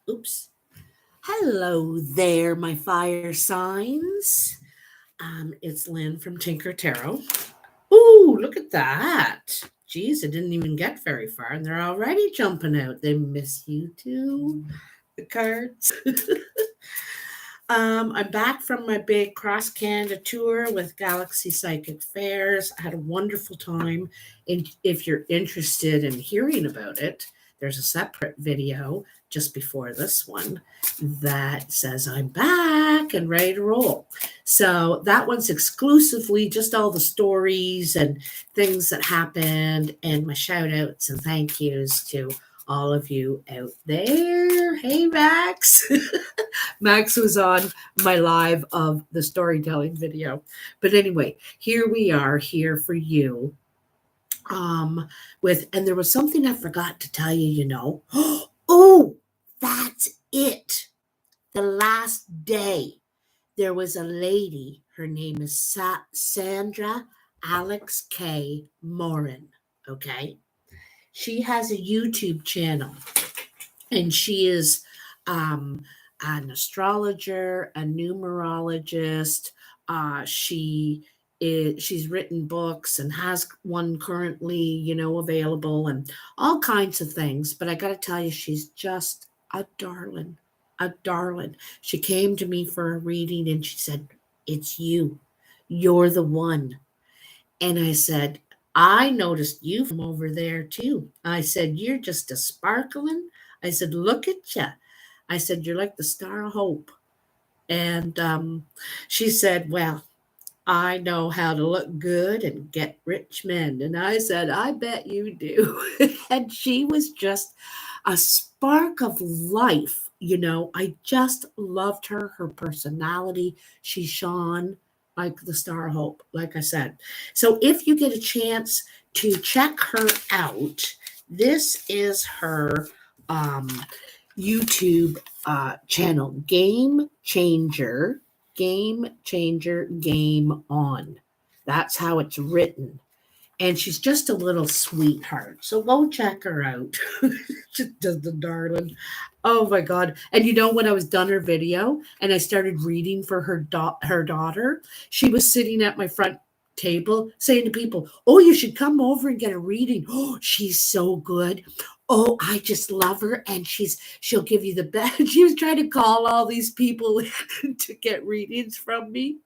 Oops. Hello there, my fire signs. It's Lynn from Tinker Tarot. Ooh, look at that. Geez, I didn't even get very far, and they're already jumping out. They miss you too, the cards. I'm back from my big cross Canada tour with Galaxy Psychic Fairs. I had a wonderful time. And if you're interested in hearing about it, there's a separate video just before this one that says I'm back and ready to roll. So that one's exclusively just all the stories and things that happened and my shout outs and thank yous to all of you out there. Hey, Max. Max was on my live of the storytelling video. But anyway, here we are here for you. And there was something I forgot to tell you. Oh, that's it. The last day there was a lady, her name is Sandra Alex K. Morin. Okay. She has a YouTube channel and she is an astrologer, a numerologist. She's written books and has one currently, available and all kinds of things. But I got to tell you, she's just a darling, a darling. She came to me for a reading and she said, "It's you. You're the one." And I said, "I noticed you from over there too." I said, "You're just a sparkling." I said, "Look at you." I said, "You're like the star of hope." And she said, "Well, I know how to look good and get rich men." And I said, "I bet you do." And she was just a spark of life. I just loved her, her personality. She shone like the star of hope, like I said. So if you get a chance to check her out, this is her um, YouTube channel, Game Changer, Game On. That's how it's written. And she's just a little sweetheart. So go check her out. Just the darling. Oh my God. And when I was done her video and I started reading for her daughter, she was sitting at my front table saying to people, "Oh, you should come over and get a reading. Oh, she's so good. Oh, I just love her. And she'll give you the best." She was trying to call all these people to get readings from me.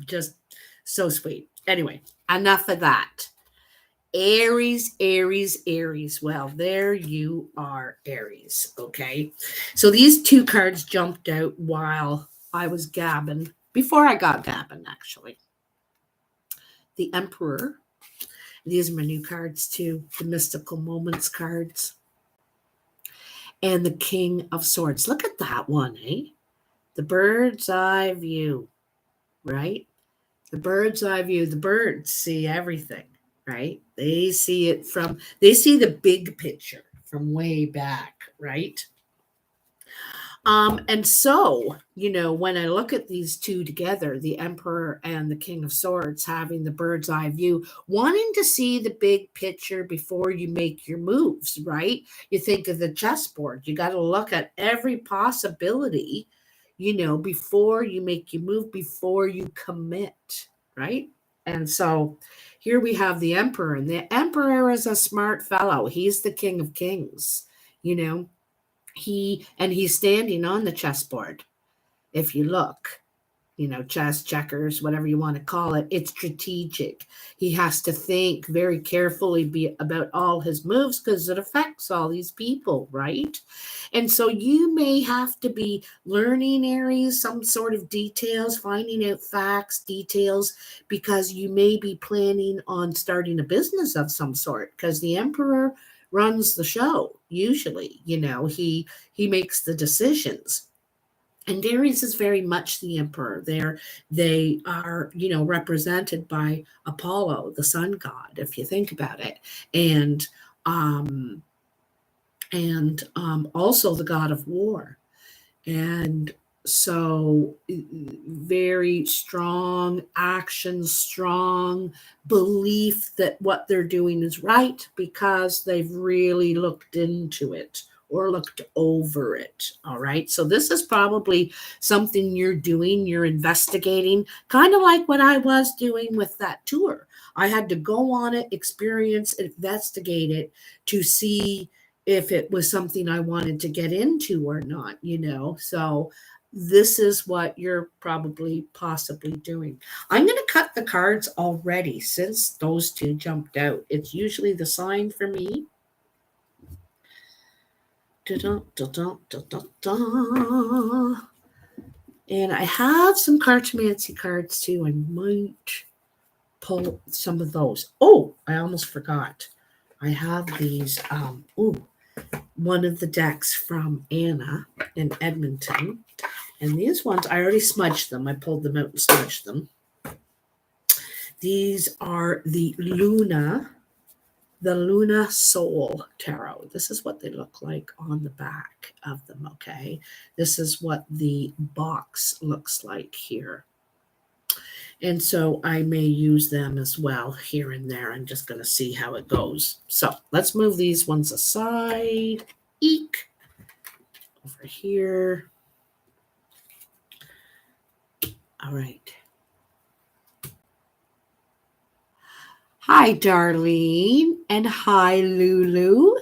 Just so sweet. Anyway, enough of that. Aries, Aries, Aries. Well, there you are, Aries. Okay. So these two cards jumped out while I was gabbing, before I got gabbing, actually. The Emperor. These are my new cards, too. The Mystical Moments cards. And the King of Swords. Look at that one, eh? The bird's eye view, right? The bird's eye view. The birds see everything, right? They see the big picture from way back, right? And so, when I look at these two together, the Emperor and the King of Swords having the bird's eye view, wanting to see the big picture before you make your moves, right? You think of the chessboard, you got to look at every possibility, before you make your move, before you commit, right? And so here we have the Emperor, and the Emperor is a smart fellow. He's the King of Kings, you know he's standing on the chessboard. If you look, chess, checkers, whatever you want to call it, it's strategic. He has to think very carefully about all his moves because it affects all these people, right? And so you may have to be learning, Aries, some sort of details, finding out facts, details, because you may be planning on starting a business of some sort, because the Emperor runs the show usually. He makes the decisions. And Aries is very much the emperor. They are, represented by Apollo, the sun god, if you think about it, and um, also the god of war. And so very strong action, strong belief that what they're doing is right because they've really looked into it or looked over it. All right. So this is probably something you're doing, you're investigating, kind of like what I was doing with that tour. I had to go on it, experience, investigate it to see if it was something I wanted to get into or not, So this is what you're probably possibly doing. I'm going to cut the cards already since those two jumped out. It's usually the sign for me. Da-da-da-da-da-da-da. And I have some cartomancy cards too. I might pull some of those. Oh, I almost forgot. I have these. One of the decks from Anna in Edmonton. And these ones, I already smudged them. I pulled them out and smudged them. These are the Luna Soul Tarot. This is what they look like on the back of them, okay? This is what the box looks like here. And so I may use them as well here and there. I'm just going to see how it goes. So let's move these ones aside. Eek. Over here. All right. Hi, Darlene, and hi, Lulu,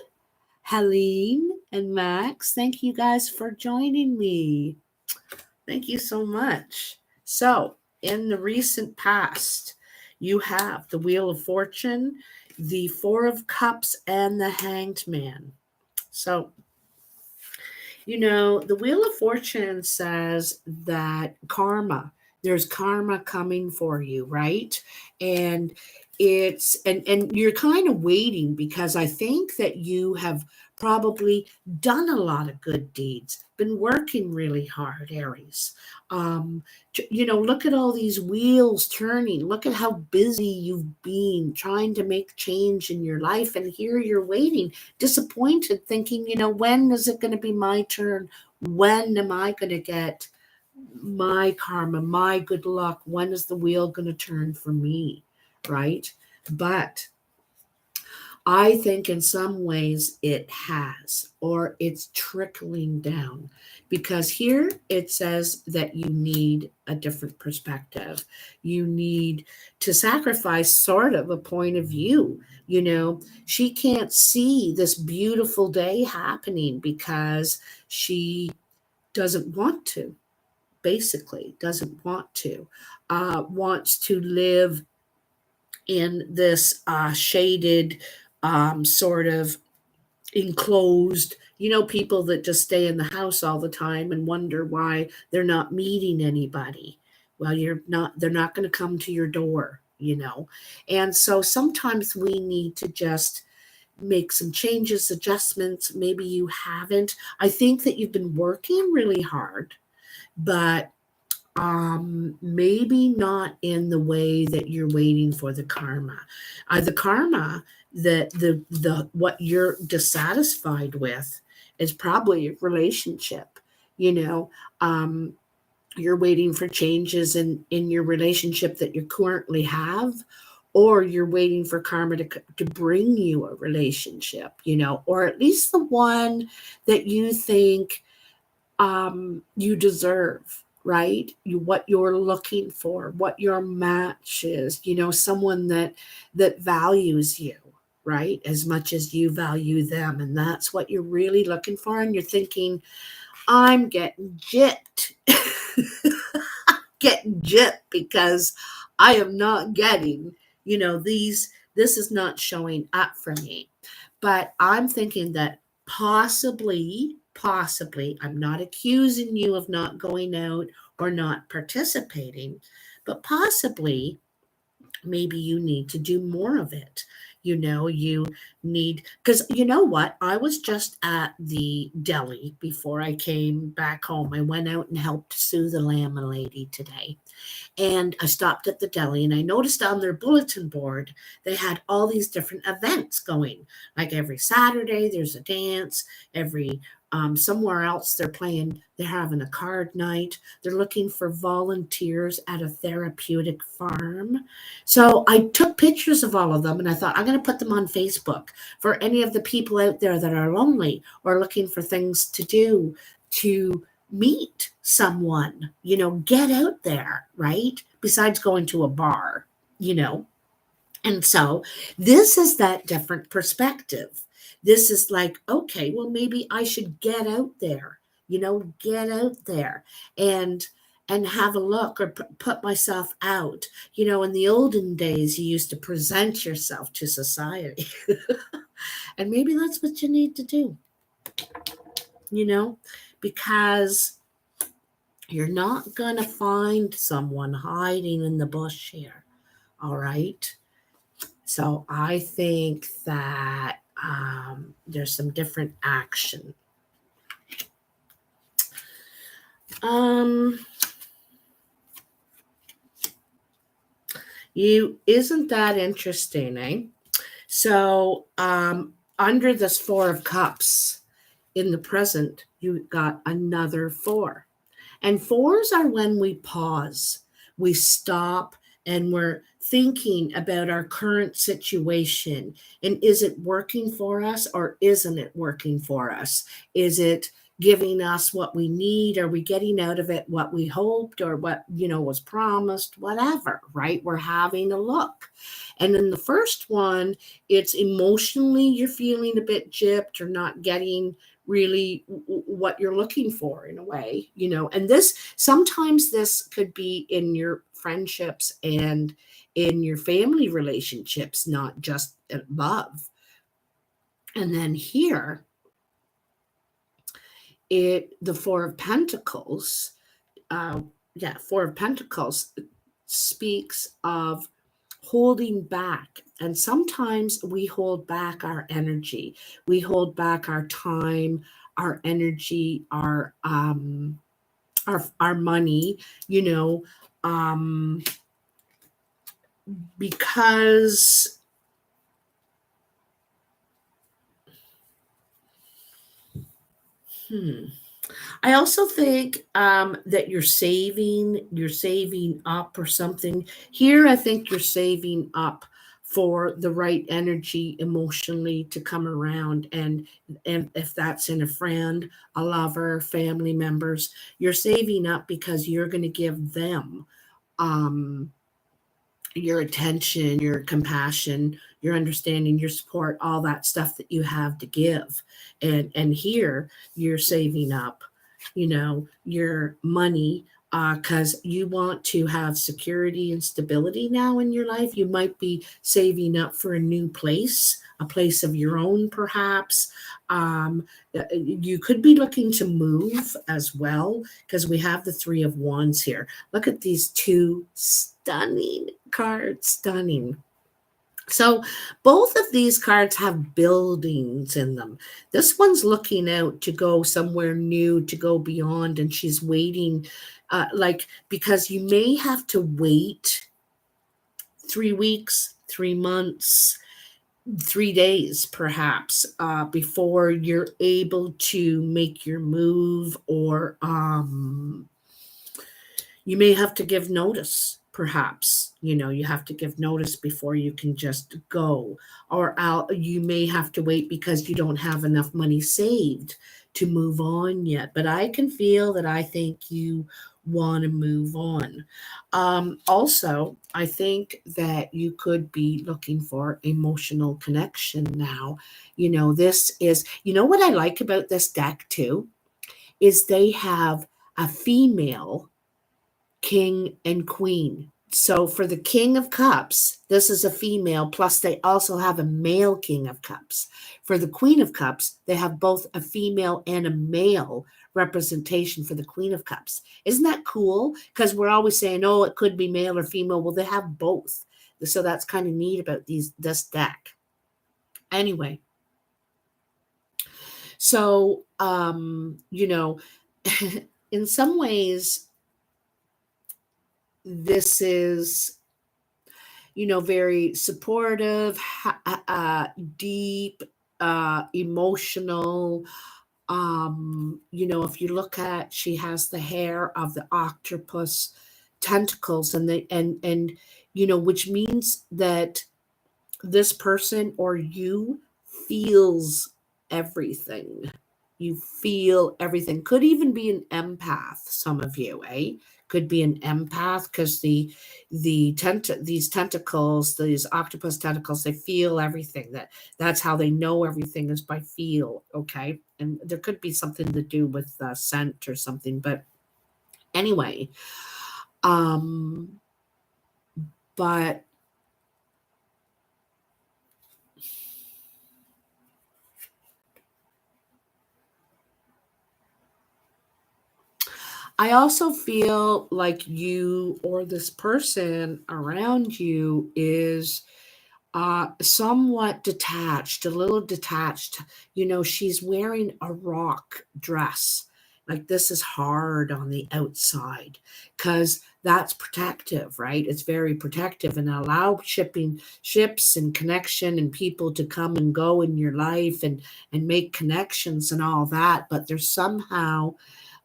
Helene, and Max. Thank you guys for joining me. Thank you so much. So, in the recent past, you have the Wheel of Fortune, the Four of Cups, and the Hanged Man. So, the Wheel of Fortune says that there's karma coming for you, right? And and you're kind of waiting because I think that you have probably done a lot of good deeds, been working really hard, Aries. Look at all these wheels turning. Look at how busy you've been trying to make change in your life. And here you're waiting, disappointed, thinking, when is it going to be my turn? When am I going to get my karma, my good luck? When is the wheel going to turn for me? Right? But I think in some ways it has, or it's trickling down, because here it says that you need a different perspective. You need to sacrifice sort of a point of view. She can't see this beautiful day happening because she doesn't want to, basically, doesn't want to, wants to live in this shaded, sort of enclosed, people that just stay in the house all the time and wonder why they're not meeting anybody. Well, they're not going to come to your door, And so sometimes we need to just make some changes, adjustments. Maybe you haven't. I think that you've been working really hard, but maybe not in the way that you're waiting for the karma. The karma that the what you're dissatisfied with is probably a relationship. You're waiting for changes in your relationship that you currently have, or you're waiting for karma to bring you a relationship, or at least the one that you think you deserve, right? What you're looking for, what your match is, someone that values you, right? As much as you value them. And that's what you're really looking for. And you're thinking, I'm getting gypped. Getting gypped because I am not getting, this is not showing up for me. But I'm thinking that possibly, I'm not accusing you of not going out or not participating, but possibly maybe you need to do more of it. You need, because you know what? I was just at the deli before I came back home. I went out and helped Sue the lamb lady today. And I stopped at the deli and I noticed on their bulletin board, they had all these different events going. Like every Saturday, there's a dance. Every Somewhere else they're having a card night. They're looking for volunteers at a therapeutic farm. So I took pictures of all of them and I thought, I'm going to put them on Facebook for any of the people out there that are lonely or looking for things to do to meet someone, get out there, right? Besides going to a bar, you know. And so this is that different perspective. This is like, okay, well, maybe I should get out there, get out there and have a look or put myself out. In the olden days, you used to present yourself to society. And maybe that's what you need to do, because you're not going to find someone hiding in the bush here. All right. So I think that there's some different action. Isn't that interesting, eh? So under this Four of Cups in the present, you got another four. And fours are when we pause, we stop, and we're thinking about our current situation. And is it working for us or isn't it working for us? Is it giving us what we need? Are we getting out of it what we hoped or what, was promised? Whatever, right? We're having a look. And in the first one, it's emotionally you're feeling a bit gypped or not getting really what you're looking for in a way, and sometimes this could be in your friendships and in your family relationships, not just love. And then here, the Four of Pentacles, Four of Pentacles speaks of holding back. And sometimes we hold back our energy. We hold back our time, our energy, our money, because I also think that you're saving up or something. Here, I think you're saving up for the right energy emotionally to come around. And if that's in a friend, a lover, family members, you're saving up because you're going to give them your attention, your compassion, your understanding, your support, all that stuff that you have to give. And here you're saving up, your money because you want to have security and stability now in your life. You might be saving up for a new place, a place of your own, perhaps. You could be looking to move as well because we have the Three of Wands here. Look at these two stunning cards, stunning. So both of these cards have buildings in them. This one's looking out to go somewhere new, to go beyond, and she's waiting, because you may have to wait 3 weeks, 3 months, 3 days, perhaps, before you're able to make your move, or you may have to give notice. Perhaps, you have to give notice before you can just go, or you may have to wait because you don't have enough money saved to move on yet. But I can feel that I think you want to move on. Also, I think that you could be looking for emotional connection now. This is, what I like about this deck too, is they have a female king and queen. So for the King of Cups, this is a female, plus they also have a male King of Cups. For the Queen of Cups, they have both a female and a male representation for the Queen of Cups. Isn't that cool? Because we're always saying, oh, it could be male or female. Well, they have both. So that's kind of neat about this deck. Anyway, so, in some ways, this is, very supportive, deep, emotional, If you look at, she has the hair of the octopus tentacles, which means that this person or you feels everything. You feel everything. Could even be an empath, some of you, eh? Could be an empath because these tentacles, these octopus tentacles, they feel everything. That's how they know everything, is by feel, okay? And there could be something to do with scent or something, but anyway, but I also feel like you or this person around you is somewhat detached, a little detached. She's wearing a rock dress. Like, this is hard on the outside because that's protective, right? It's very protective and allow ships and connection and people to come and go in your life and make connections and all that. But there's somehow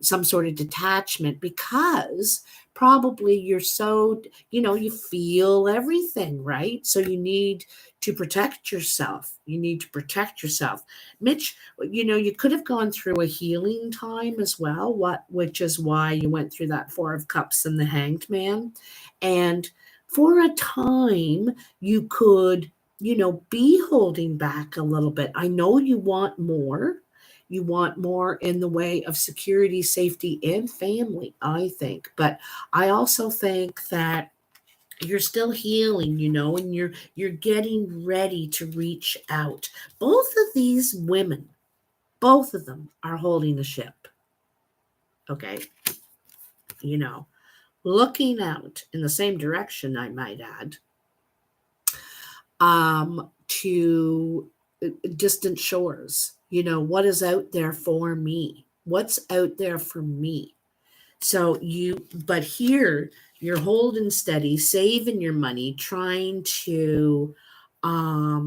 some sort of detachment because probably you're so, you feel everything, right? So you need to protect yourself. You need to protect yourself. Mitch, you could have gone through a healing time as well, which is why you went through that Four of Cups and the Hanged Man. And for a time, you could, be holding back a little bit. I know you want more. You want more in the way of security, safety, and family, I think. But I also think that you're still healing, and you're getting ready to reach out. Both of these women, both of them are holding a ship. Okay. Looking out in the same direction, I might add, to distant shores. What is out there for me? What's out there for me? So but here you're holding steady, saving your money, trying to, I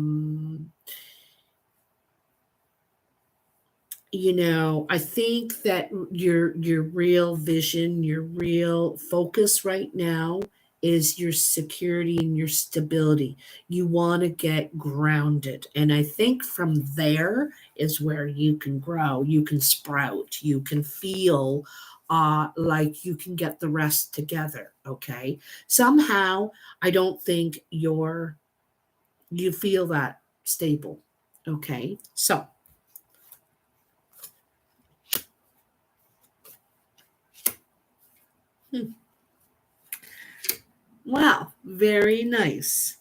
think that your real vision, your real focus right now is your security and your stability. You want to get grounded. And I think from there is where you can grow, you can sprout, you can feel like you can get the rest together. Okay. Somehow I don't think you feel that stable. Okay. So wow, very nice.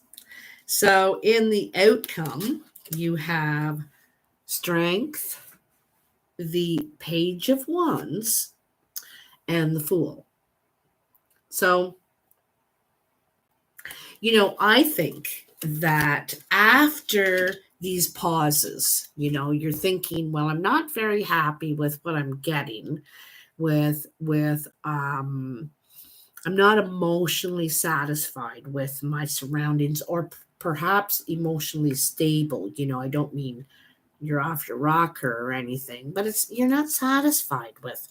So, in the outcome, you have Strength, the Page of Wands, and the Fool. So, I think that after these pauses, you're thinking, well, I'm not very happy with what I'm getting with I'm not emotionally satisfied with my surroundings, or perhaps emotionally stable. I don't mean you're off your rocker or anything, but you're not satisfied with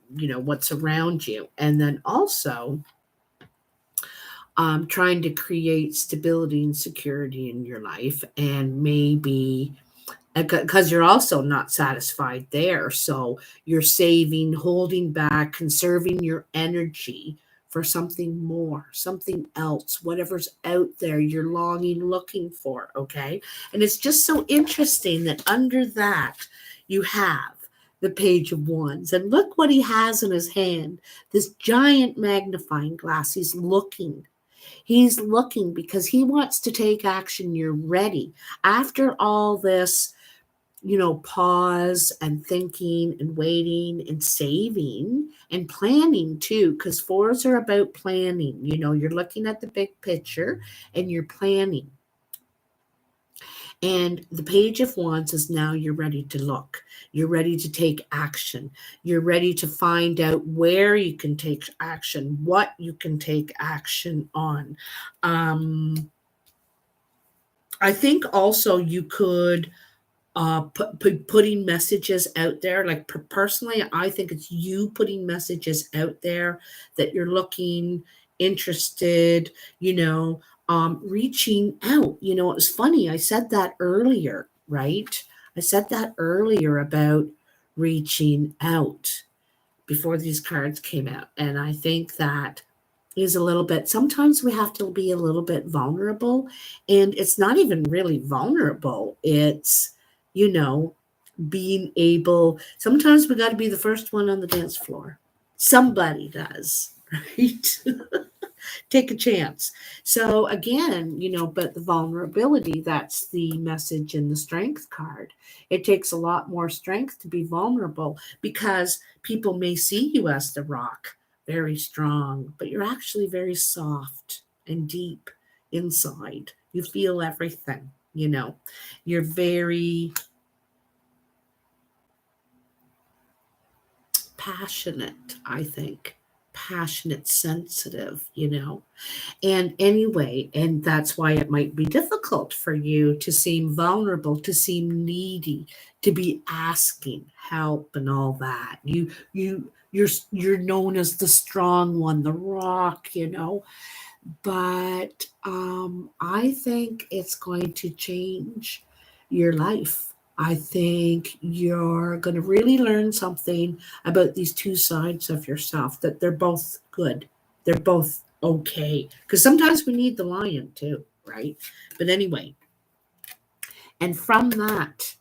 what's around you. And then also trying to create stability and security in your life, and maybe because you're also not satisfied there. So you're saving, holding back, conserving your energy for something more, something else, whatever's out there you're longing, looking for. Okay. And it's just so interesting that under that you have the Page of Wands. And look what he has in his hand, this giant magnifying glass. He's looking. He's looking because he wants to take action. You're ready. After all this, pause and thinking and waiting and saving and planning too, because fours are about planning. You're looking at the big picture and you're planning. And the Page of Wands is now you're ready to look. You're ready to take action. You're ready to find out where you can take action, what you can take action on. I think also you could putting messages out there. Like personally, I think it's you putting messages out there that you're looking, interested, reaching out. It was funny. I said that earlier, right? I said that earlier about reaching out before these cards came out. And I think that is a little bit, sometimes we have to be a little bit vulnerable. And it's not even really vulnerable. It's, you know, being able, sometimes we got to be the first one on the dance floor. Somebody does, right? Take a chance. So again, but the vulnerability, that's the message in the strength card. It takes a lot more strength to be vulnerable because people may see you as the rock, very strong, but you're actually very soft and deep inside. You feel everything, You're very passionate, I think. Passionate, sensitive, And anyway, and that's why it might be difficult for you to seem vulnerable, to seem needy, to be asking help and all that. You're known as the strong one, the rock, But I think it's going to change your life. I think you're going to really learn something about these two sides of yourself, that they're both good. They're both okay. Because sometimes we need the lion too, right? But anyway, and from that,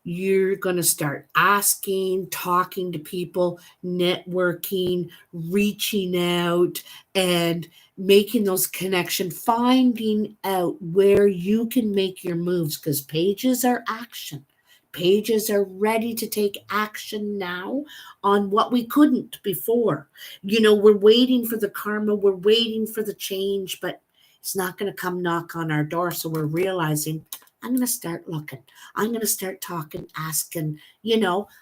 you're going to start asking, talking to people, networking, reaching out, and making those connections, finding out where you can make your moves, because pages are action. Pages are ready to take action now on what we couldn't before. We're waiting for the karma, we're waiting for the change, but it's not going to come knock on our door. So we're realizing, I'm going to start looking. I'm going to start talking, asking, I'm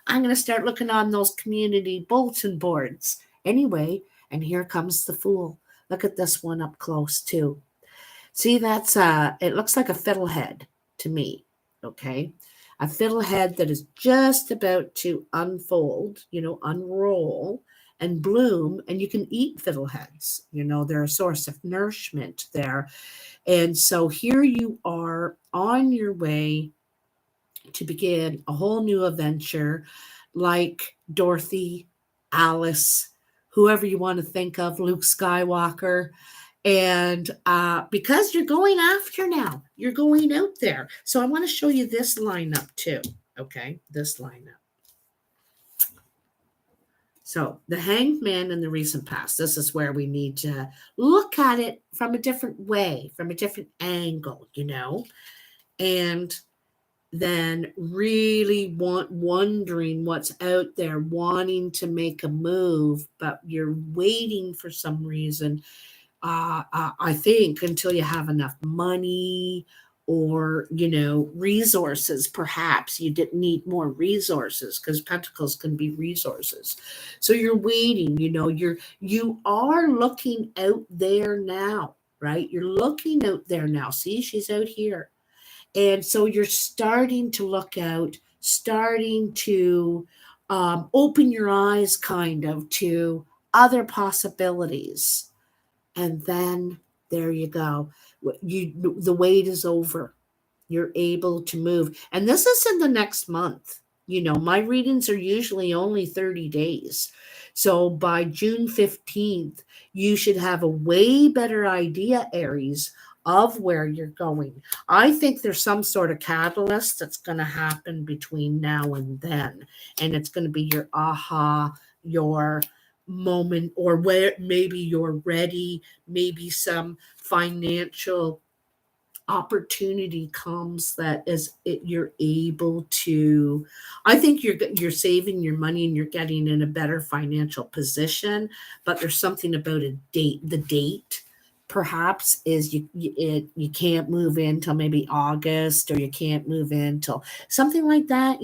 going to start looking on those community bulletin boards. Anyway, and here comes the Fool. Look at this one up close too. See, that's it looks like a fiddlehead to me, okay? A fiddlehead that is just about to unfold, unroll and bloom, and you can eat fiddleheads. They're a source of nourishment there. And so here you are on your way to begin a whole new adventure, like Dorothy, Alice, whoever you want to think of, Luke Skywalker. And because you're going after now, you're going out there. So I want to show you this lineup too. Okay, this lineup. So the Hanged Man in the recent past, this is where we need to look at it from a different way, from a different angle, and then really wondering what's out there, wanting to make a move, but you're waiting for some reason. I think until you have enough money or resources. Perhaps you didn't need more resources, because pentacles can be resources. So you're waiting, you are looking out there now, right? You're looking out there now. See, she's out here. And so you're starting to look out, starting to open your eyes kind of to other possibilities. And then there you go. The wait is over. You're able to move. And this is in the next month. My readings are usually only 30 days. So by June 15th, you should have a way better idea, Aries, of where you're going. I think there's some sort of catalyst that's going to happen between now and then. And it's going to be your aha, your moment, or where maybe you're ready, maybe some financial opportunity comes that you're able to, I think you're saving your money and you're getting in a better financial position. But there's something about the date perhaps is you can't move in till maybe August, or you can't move in till something like that,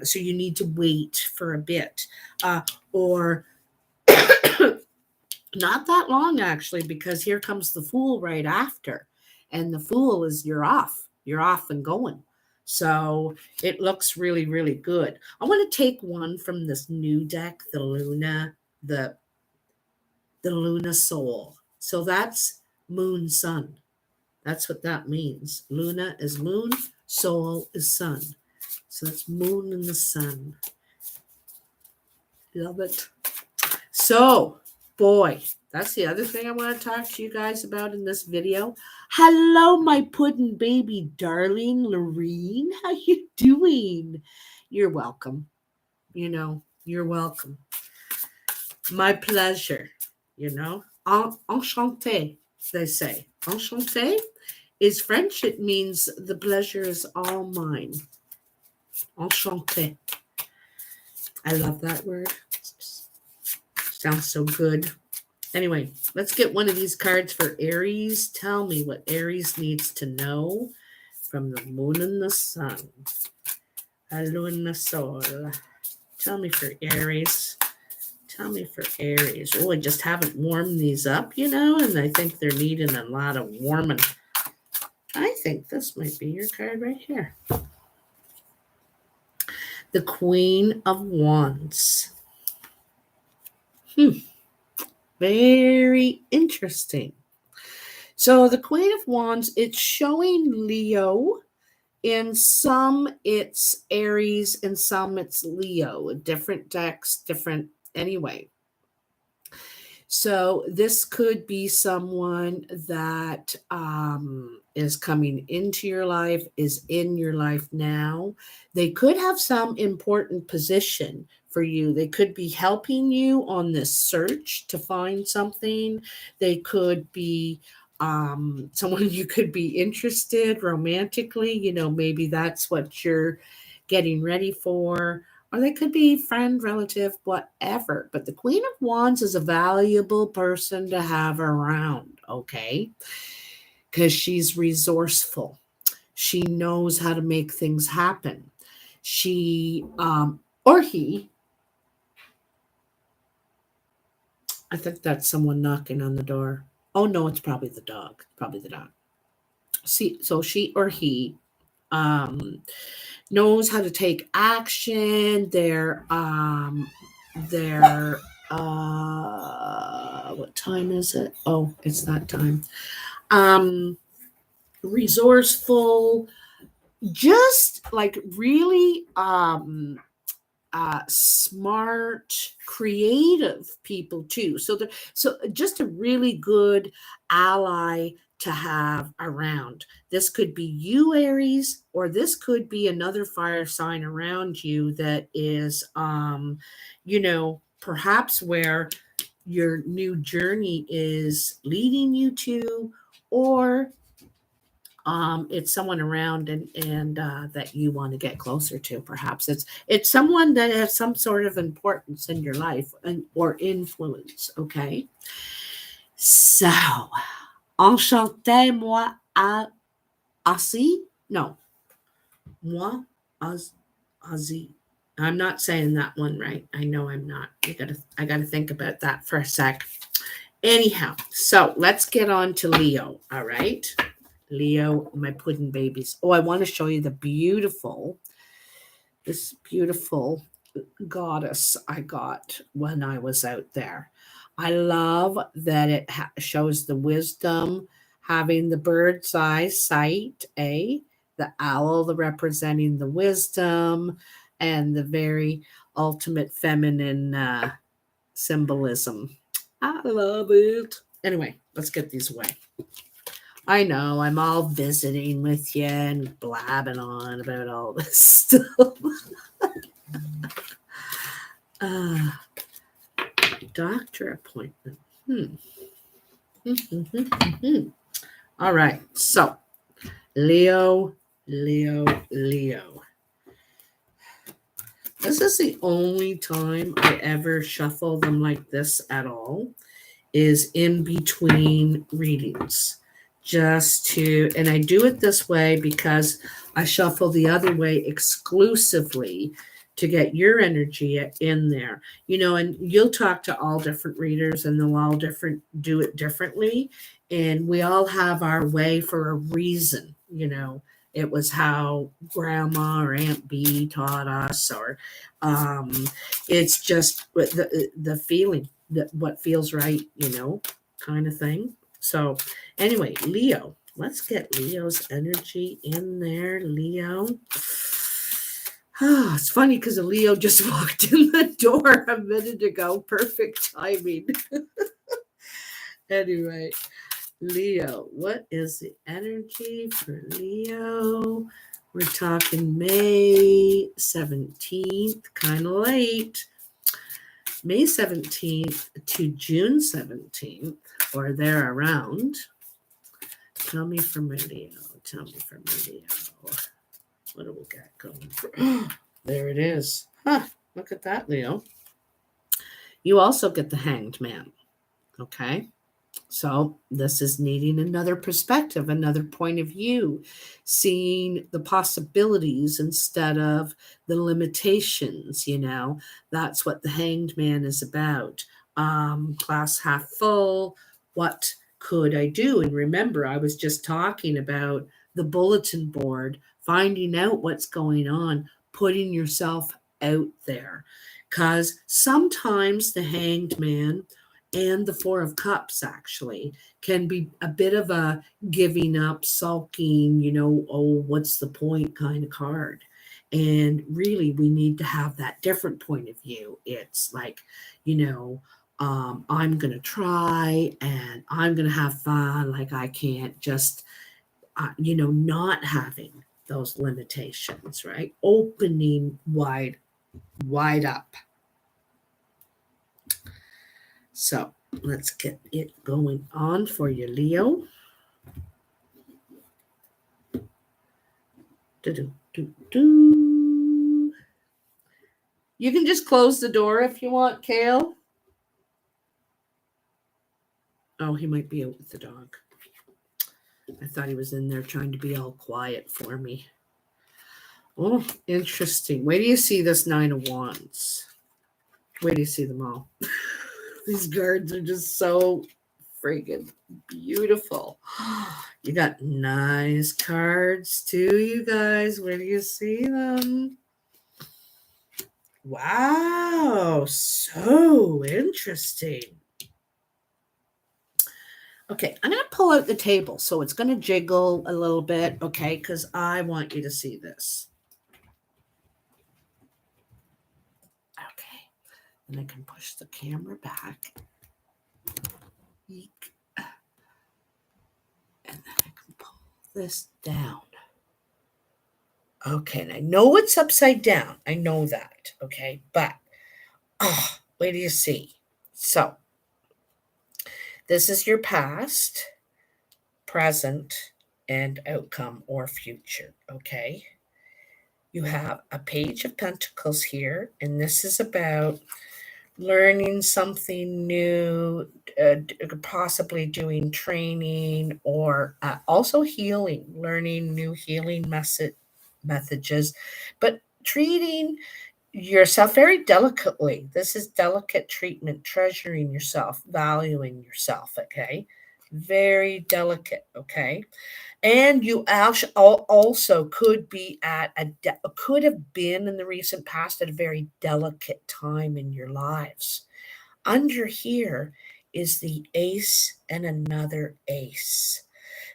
so you need to wait for a bit, or not that long, actually, because here comes the Fool right after. And the Fool is you're off and going. So it looks really, really good. I want to take one from this new deck, the Luna Soul. So that's moon sun. That's what that means. Luna is moon, soul is sun. So it's moon and the sun. Love it. So, boy, that's the other thing I want to talk to you guys about in this video. Hello, my puddin' baby darling, Lorene. How you doing? You're welcome. You're welcome. My pleasure. Enchanté, they say. Enchanté is French. It means the pleasure is all mine. Enchanté. I love that word. Sounds so good. Anyway, let's get one of these cards for Aries. Tell me what Aries needs to know from the moon and the sun. La luna sol. Tell me for Aries. Tell me for Aries. Oh, I just haven't warmed these up, and I think they're needing a lot of warming. I think this might be your card right here. The Queen of Wands. Very interesting. So the Queen of Wands, it's showing Leo. In some, it's Aries. In some, it's Leo. Different decks, different anyway. So this could be someone that is coming into your life, is in your life now. They could have some important position for you. They could be helping you on this search to find something. They could be someone you could be interested romantically. Maybe that's what you're getting ready for. Or they could be friend, relative, whatever. But the Queen of Wands is a valuable person to have around, okay? Because she's resourceful. She knows how to make things happen. She, or he, I think that's someone knocking on the door. Oh, no, it's probably the dog. See, so she or he, knows how to take action. They're what time is it? Oh, it's that time. Resourceful, just like really smart, creative people too. So just a really good ally to have around. This could be you, Aries, or this could be another fire sign around you that is, perhaps where your new journey is leading you to, or it's someone around and that you want to get closer to. Perhaps it's someone that has some sort of importance in your life or influence. Okay, so enchanté, moi asi. No, moi asi. I'm not saying that one right. I know I'm not. I gotta think about that for a sec. Anyhow, so let's get on to Leo. All right. Leo, my pudding babies. Oh, I want to show you this beautiful goddess I got when I was out there. I love that it shows the wisdom, having the bird's eye sight, the owl, representing the wisdom, and the very ultimate feminine symbolism. I love it. Anyway, let's get these away. I know I'm all visiting with you and blabbing on about all this stuff. Doctor appointment. All right. So, Leo. This is the only time I ever shuffle them like this at all, is in between readings. And I do it this way because I shuffle the other way exclusively to get your energy in there, and you'll talk to all different readers and they'll all do it differently. And we all have our way for a reason, It was how grandma or Aunt B taught us, or it's just the feeling, that what feels right, kind of thing. So anyway, Leo, let's get Leo's energy in there. Leo. Oh, it's funny because Leo just walked in the door a minute ago. Perfect timing. Anyway, Leo, what is the energy for Leo? We're talking May 17th, kind of late. May 17th to June 17th, or there around. Tell me for my Leo. Tell me for my Leo. What do we got going for? There it is. Huh, look at that, Leo. You also get the Hanged Man. Okay. So this is needing another perspective, another point of view, seeing the possibilities instead of the limitations. That's what the Hanged Man is about. Glass half full. What could I do? And remember, I was just talking about the bulletin board, finding out what's going on, putting yourself out there. Because sometimes the Hanged Man and the Four of Cups actually can be a bit of a giving up, sulking, oh, what's the point kind of card. And really, we need to have that different point of view. It's like, I'm going to try and I'm going to have fun. Like, I can't just, not having those limitations, right? Opening wide up. So let's get it going on for you, Leo. Do-do-do-do. You can just close the door if you want, Kale. Oh, he might be out with the dog. I thought he was in there trying to be all quiet for me. Oh, interesting. Where do you see this Nine of Wands? Where do you see them all? These cards are just so freaking beautiful. You got nice cards too, you guys. Where do you see them? Wow, so interesting. Okay, I'm going to pull out the table, so it's going to jiggle a little bit, okay, because I want you to see this. Okay, and I can push the camera back. Eek. And then I can pull this down. Okay, and I know it's upside down. I know that, okay? But, wait do you see? So, this is your past, present, and outcome or future, okay? You have a Page of Pentacles here, and this is about learning something new, possibly doing training, or also healing, learning new healing messages, but treating yourself very delicately. This is delicate treatment, treasuring yourself, valuing yourself, okay? Very delicate, okay? And you also could be could have been in the recent past at a very delicate time in your lives. Under here is the Ace and another Ace.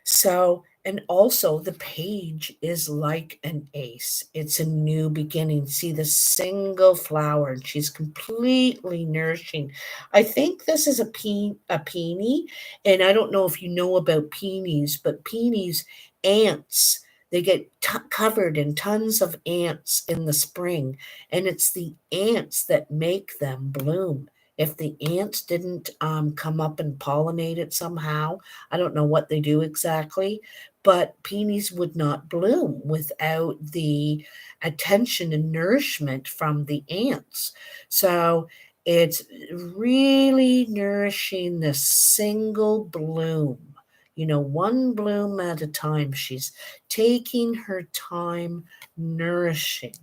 So, and also the page is like an ace. It's a new beginning. See the single flower, and she's completely nourishing. I think this is a peony, and I don't know if you know about peonies, but peonies, ants, they get covered in tons of ants in the spring, and it's the ants that make them bloom. If the ants didn't come up and pollinate it somehow, I don't know what they do exactly, but peonies would not bloom without the attention and nourishment from the ants. So it's really nourishing the single bloom, one bloom at a time. She's taking her time nourishing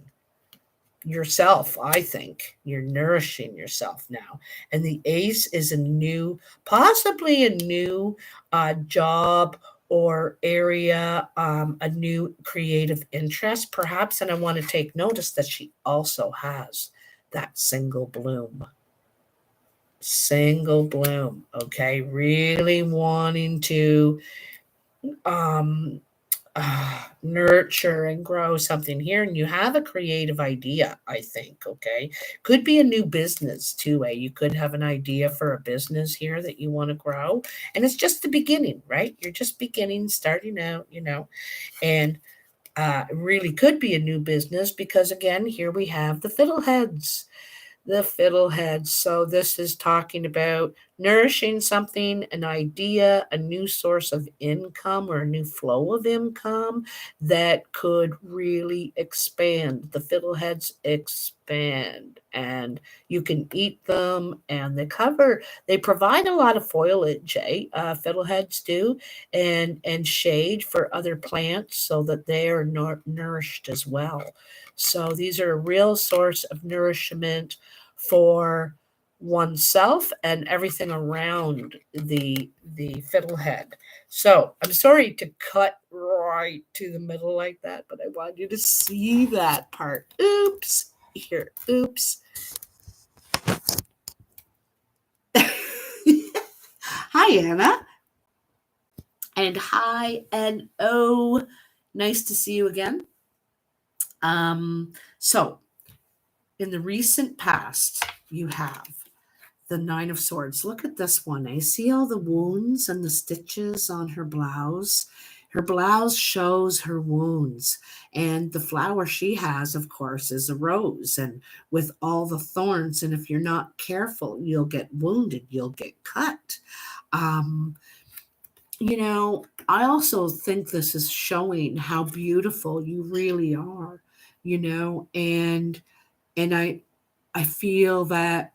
yourself. I think you're nourishing yourself now. And the Ace is possibly a new job or area, a new creative interest, perhaps. And I want to take notice that she also has that single bloom. Single bloom, okay? Really wanting to um, nurture and grow something here, and you have a creative idea, I think. Okay, could be a new business too. You could have an idea for a business here that you want to grow, and it's just the beginning, right? You're just beginning, starting out, and it really could be a new business, because again, here we have the fiddleheads. The fiddlehead. So this is talking about nourishing something, an idea, a new source of income or a new flow of income that could really expand. The fiddleheads expand, and you can eat them, and they provide a lot of foliage, fiddleheads do, and shade for other plants so that they are nourished as well. So these are a real source of nourishment for oneself and everything around the fiddlehead. So I'm sorry to cut right to the middle like that, but I want you to see that part. Oops. Here. Oops. Hi, Anna. And hi, and oh, nice to see you again. So in the recent past, you have the Nine of Swords. Look at this one. I see all the wounds and the stitches on her blouse. Her blouse shows her wounds. And the flower she has, of course, is a rose, and with all the thorns. And if you're not careful, you'll get wounded, you'll get cut. Um, I also think this is showing how beautiful you really are, and I feel that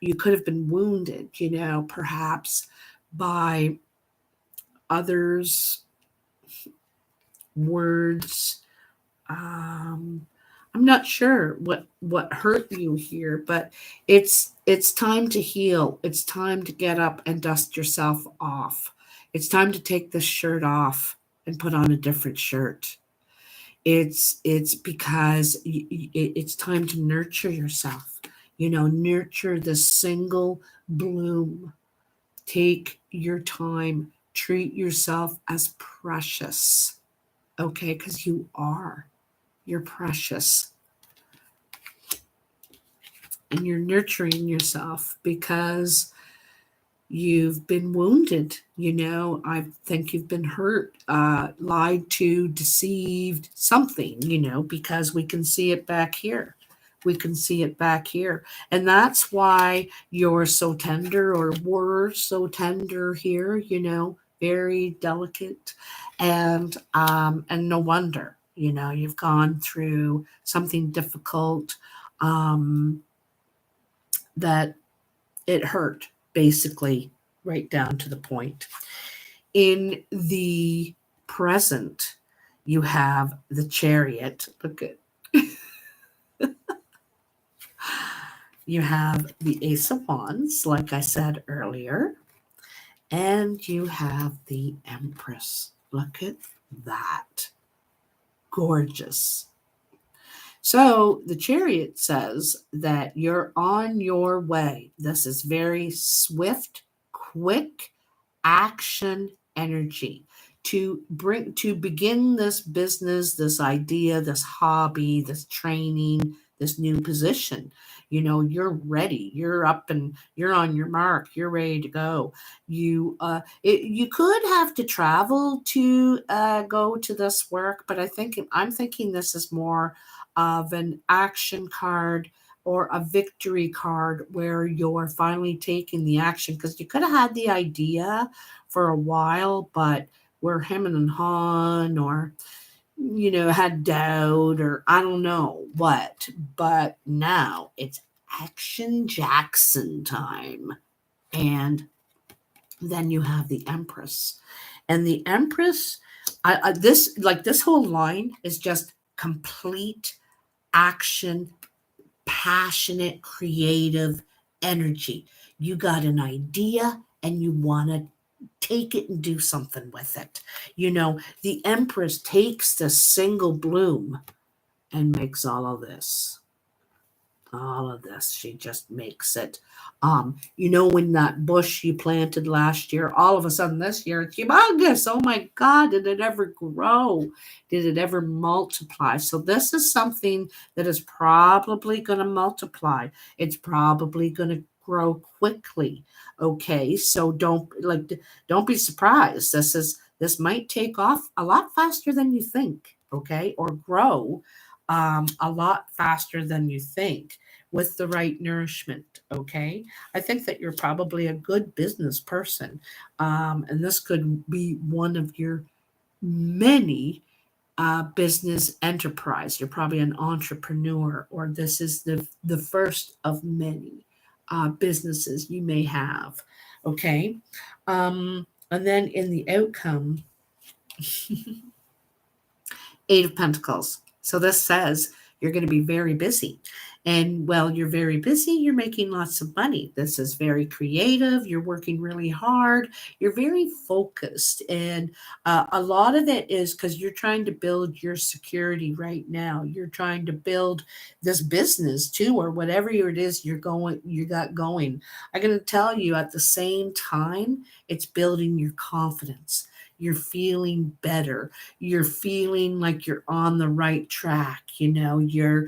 you could have been wounded, perhaps by others' words. I'm not sure what hurt you here, but it's time to heal. It's time to get up and dust yourself off. It's time to take this shirt off and put on a different shirt. It's because it's time to nurture yourself. Nurture the single bloom. Take your time. Treat yourself as precious. Okay, because you are. You're precious. And you're nurturing yourself because you've been wounded. I think you've been hurt, lied to, deceived, something, because we can see it back here. We can see it back here. And that's why you're so tender, or were so tender here, very delicate. And no wonder, you've gone through something difficult, that it hurt, basically, right down to the point. In the present, you have the Chariot. Look at you have the Ace of Wands, like I said earlier, and you have the Empress. Look at that. Gorgeous. So the Chariot says that you're on your way. This is very swift, quick action energy to begin this business, this idea, this hobby, this training, this new position. You're ready. You're up and you're on your mark. You're ready to go. You could have to travel to go to this work, but I'm thinking this is more of an action card or a victory card where you're finally taking the action, because you could have had the idea for a while, but were hemming and hawing, or had doubt, or I don't know what. But now it's Action Jackson time. And then you have the Empress. And the Empress, this whole line is just complete action, passionate, creative energy. You got an idea and you want to take it and do something with it. The Empress takes the single bloom and makes all of this. She just makes it. When that bush you planted last year, all of a sudden this year it's humongous. Oh my God, did it ever grow? Did it ever multiply? So this is something that is probably going to multiply. It's probably going to grow quickly. Okay, so don't be surprised. This might take off a lot faster than you think. Okay, or grow a lot faster than you think with the right nourishment. Okay. I think that you're probably a good business person. And this could be one of your many business enterprise. You're probably an entrepreneur, or this is the first of many businesses you may have. Okay. And then in the outcome, Eight of Pentacles. So this says you're going to be very busy. And while you're very busy, you're making lots of money. This is very creative. You're working really hard. You're very focused. And a lot of it is because you're trying to build your security right now. You're trying to build this business too, or whatever it is you got going. I'm going to tell you at the same time, it's building your confidence. You're feeling better. You're feeling like you're on the right track. And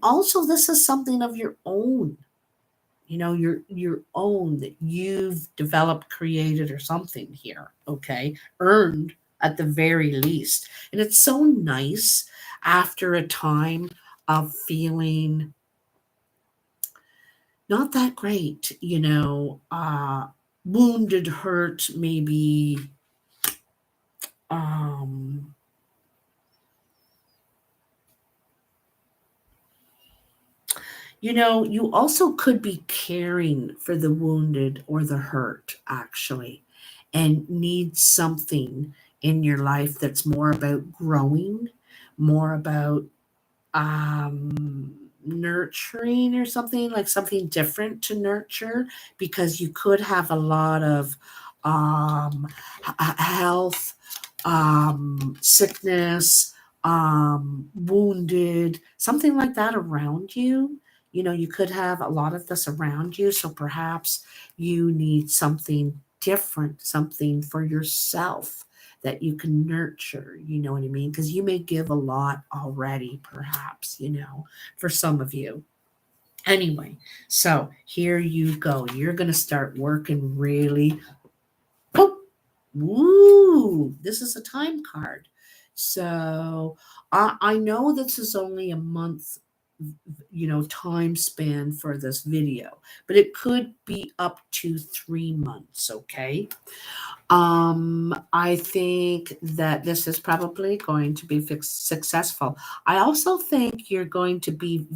also this is something of your own, your own that you've developed, created, or something here. Okay. Earned at the very least. And it's so nice after a time of feeling not that great, wounded, hurt, maybe um you also could be caring for the wounded or the hurt, actually, and need something in your life that's more about growing, more about nurturing, or something like something different to nurture, because you could have a lot of health, sickness, wounded, something like that around you. You could have a lot of this around you. So perhaps you need something different, something for yourself that you can nurture. You know what I mean? Because you may give a lot already, perhaps, for some of you. Anyway, so here you go. You're going to start working really. Woo! This is a time card. So I know this is only a month, time span for this video, but it could be up to 3 months. Okay. I think that this is probably going to be successful. I also think you're going to be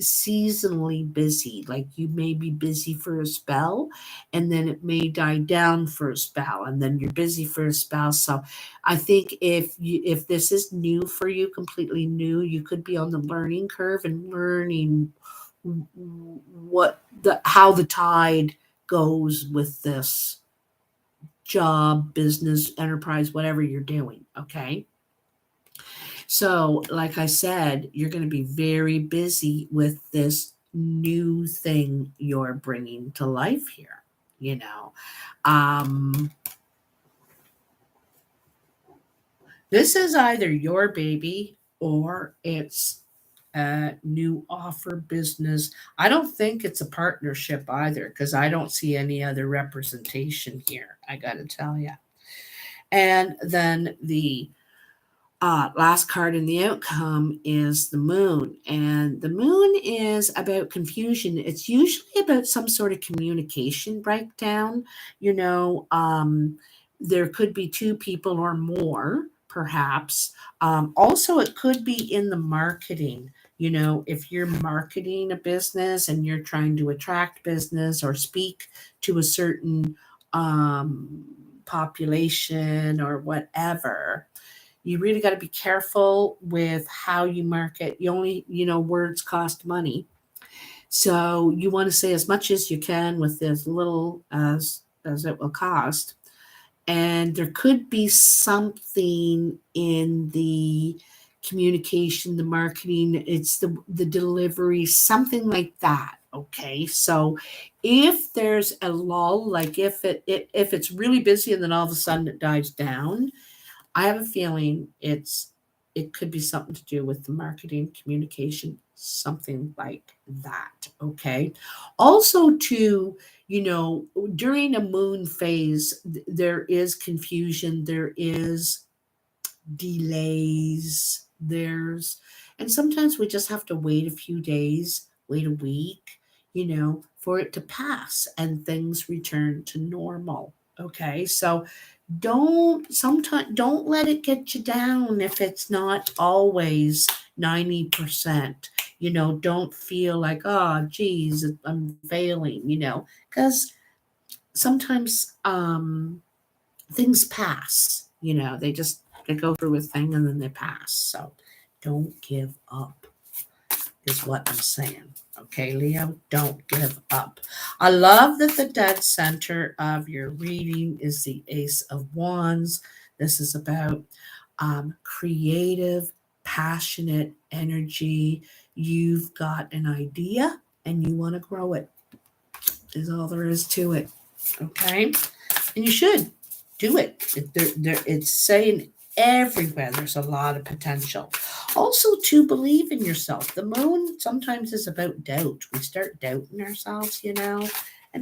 seasonally busy. Like you may be busy for a spell, and then it may die down for a spell, and then you're busy for a spell. So I think if this is new for you, completely new, you could be on the learning curve and learning how the tide goes with this job, business, enterprise, whatever you're doing. Okay. So, like I said, you're going to be very busy with this new thing you're bringing to life here. Um, this is either your baby or it's a new offer business. I don't think it's a partnership either, because I don't see any other representation here. I got to tell you. And then the last card in the outcome is the moon. And the moon is about confusion. It's usually about some sort of communication breakdown. There could be two people or more, perhaps. Also, it could be in the marketing. If you're marketing a business and you're trying to attract business or speak to a certain population or whatever, you really got to be careful with how you market. You only, words cost money. So you want to say as much as you can with as little as it will cost. And there could be something in the communication, the marketing, it's the delivery, something like that. Okay. So if there's a lull, like if it's really busy and then all of a sudden it dies down, I have a feeling it could be something to do with the marketing, communication, something like that. Okay. Also, too, during a moon phase, there is confusion, there is delays, and sometimes we just have to wait a few days, wait a week, for it to pass and things return to normal. Okay. So don't let it get you down if it's not always 90%. Don't feel like, oh geez, I'm failing, because sometimes things pass, they go through a thing and then they pass. So don't give up is what I'm saying. Okay, Leo, don't give up. I love that the dead center of your reading is the Ace of Wands. This is about creative, passionate energy. You've got an idea and you want to grow it, is all there is to it. Okay, and you should do it. It's saying everywhere there's a lot of potential. Also, to believe in yourself. The moon sometimes is about doubt. We start doubting ourselves, and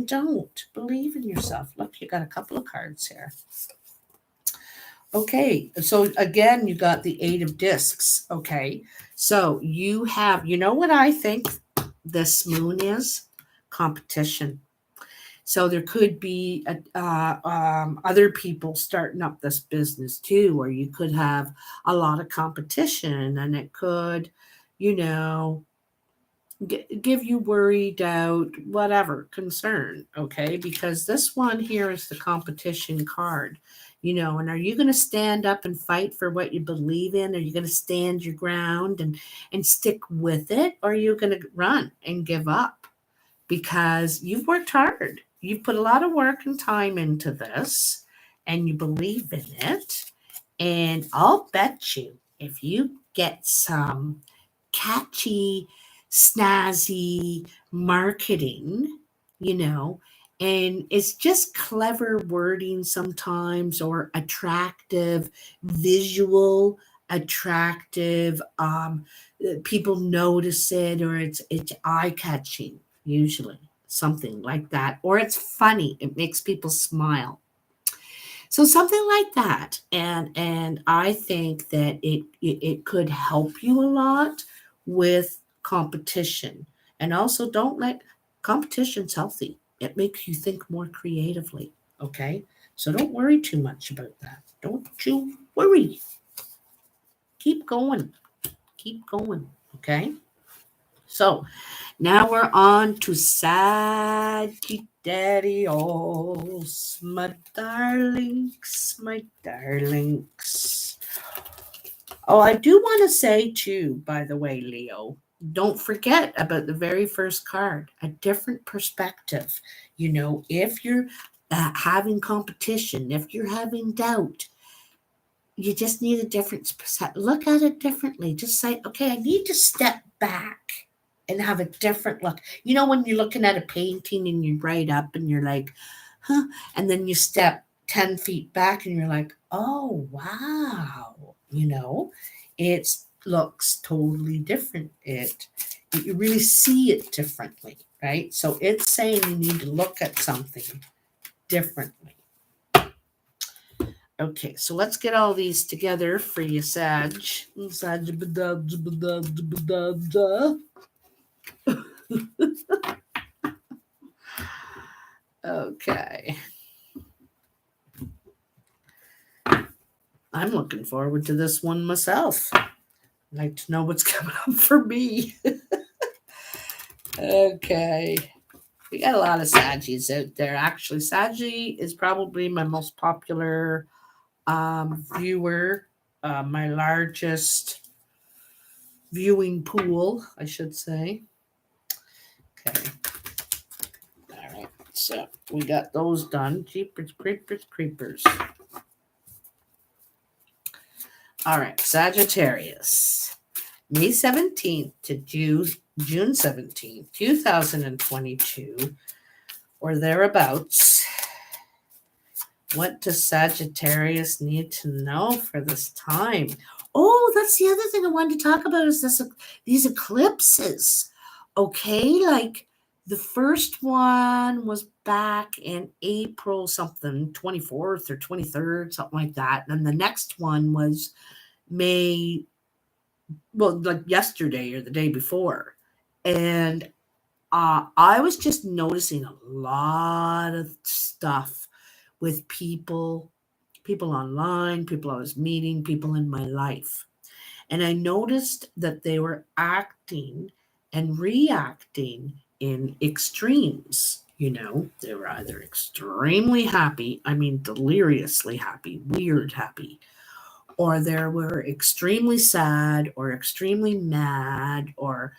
don't believe in yourself. Look, you got a couple of cards here. Okay, so again, you got the Eight of Discs. Okay, so you have, what I think this moon is? Competition. So there could be other people starting up this business too, or you could have a lot of competition, and it could, give you worry, doubt, whatever, concern. Okay, because this one here is the competition card. And are you going to stand up and fight for what you believe in? Are you going to stand your ground and stick with it, or are you going to run and give up? Because you've worked hard. You've put a lot of work and time into this and you believe in it. And I'll bet you if you get some catchy, snazzy marketing, and it's just clever wording sometimes, or attractive visual, attractive, people notice it, or it's eye catching, usually something like that, or it's funny, it makes people smile, so something like that. And I think that it could help you a lot with competition. And also, don't let competition's healthy, it makes you think more creatively. Okay, so don't worry too much about that. Don't you worry, keep going, keep going. Okay, so now we're on to Sagittarius, my darlings, my darlings. Oh, I do want to say too, by the way, Leo, don't forget about the very first card, a different perspective. If you're having competition, if you're having doubt, you just need a different look at it differently. Just say, okay, I need to step back and have a different look. When you're looking at a painting and you right up and you're like, huh, and then you step 10 feet back and you're like, oh wow, it looks totally different. You really see it differently, right? So it's saying you need to look at something differently. Okay, so let's get all these together for you, Sag. Okay. I'm looking forward to this one myself. I'd like to know what's coming up for me. Okay. We got a lot of Saggies out there. Actually, Saggy is probably my most popular viewer, my largest viewing pool, I should say. Okay. All right. So we got those done. Jeepers, creepers, creepers. All right, Sagittarius. May 17th to June 17th, 2022, or thereabouts. What does Sagittarius need to know for this time? Oh, that's the other thing I wanted to talk about is these eclipses. Okay, like the first one was back in April something, 24th or 23rd, something like that. And the next one was May, well, like yesterday or the day before. And I was just noticing a lot of stuff with people online, people I was meeting, people in my life. And I noticed that they were acting and reacting in extremes. They were either extremely happy, I mean, deliriously happy, weird happy, or they were extremely sad or extremely mad, or,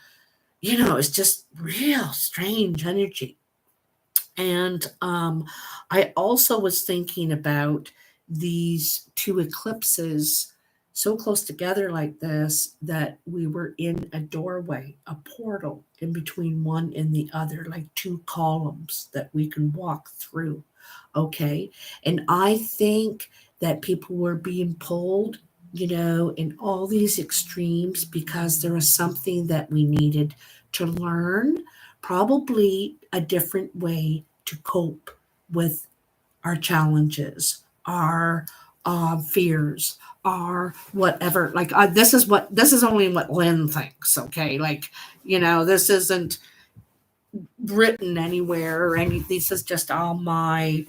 it's just real strange energy. And I also was thinking about these two eclipses so close together like this that we were in a doorway, a portal in between one and the other, like two columns that we can walk through. Okay. And I think that people were being pulled, in all these extremes because there was something that we needed to learn, probably a different way to cope with our challenges, our fears, our whatever. Like this is only what Lynn thinks. Okay, like this isn't written anywhere or any. This is just all my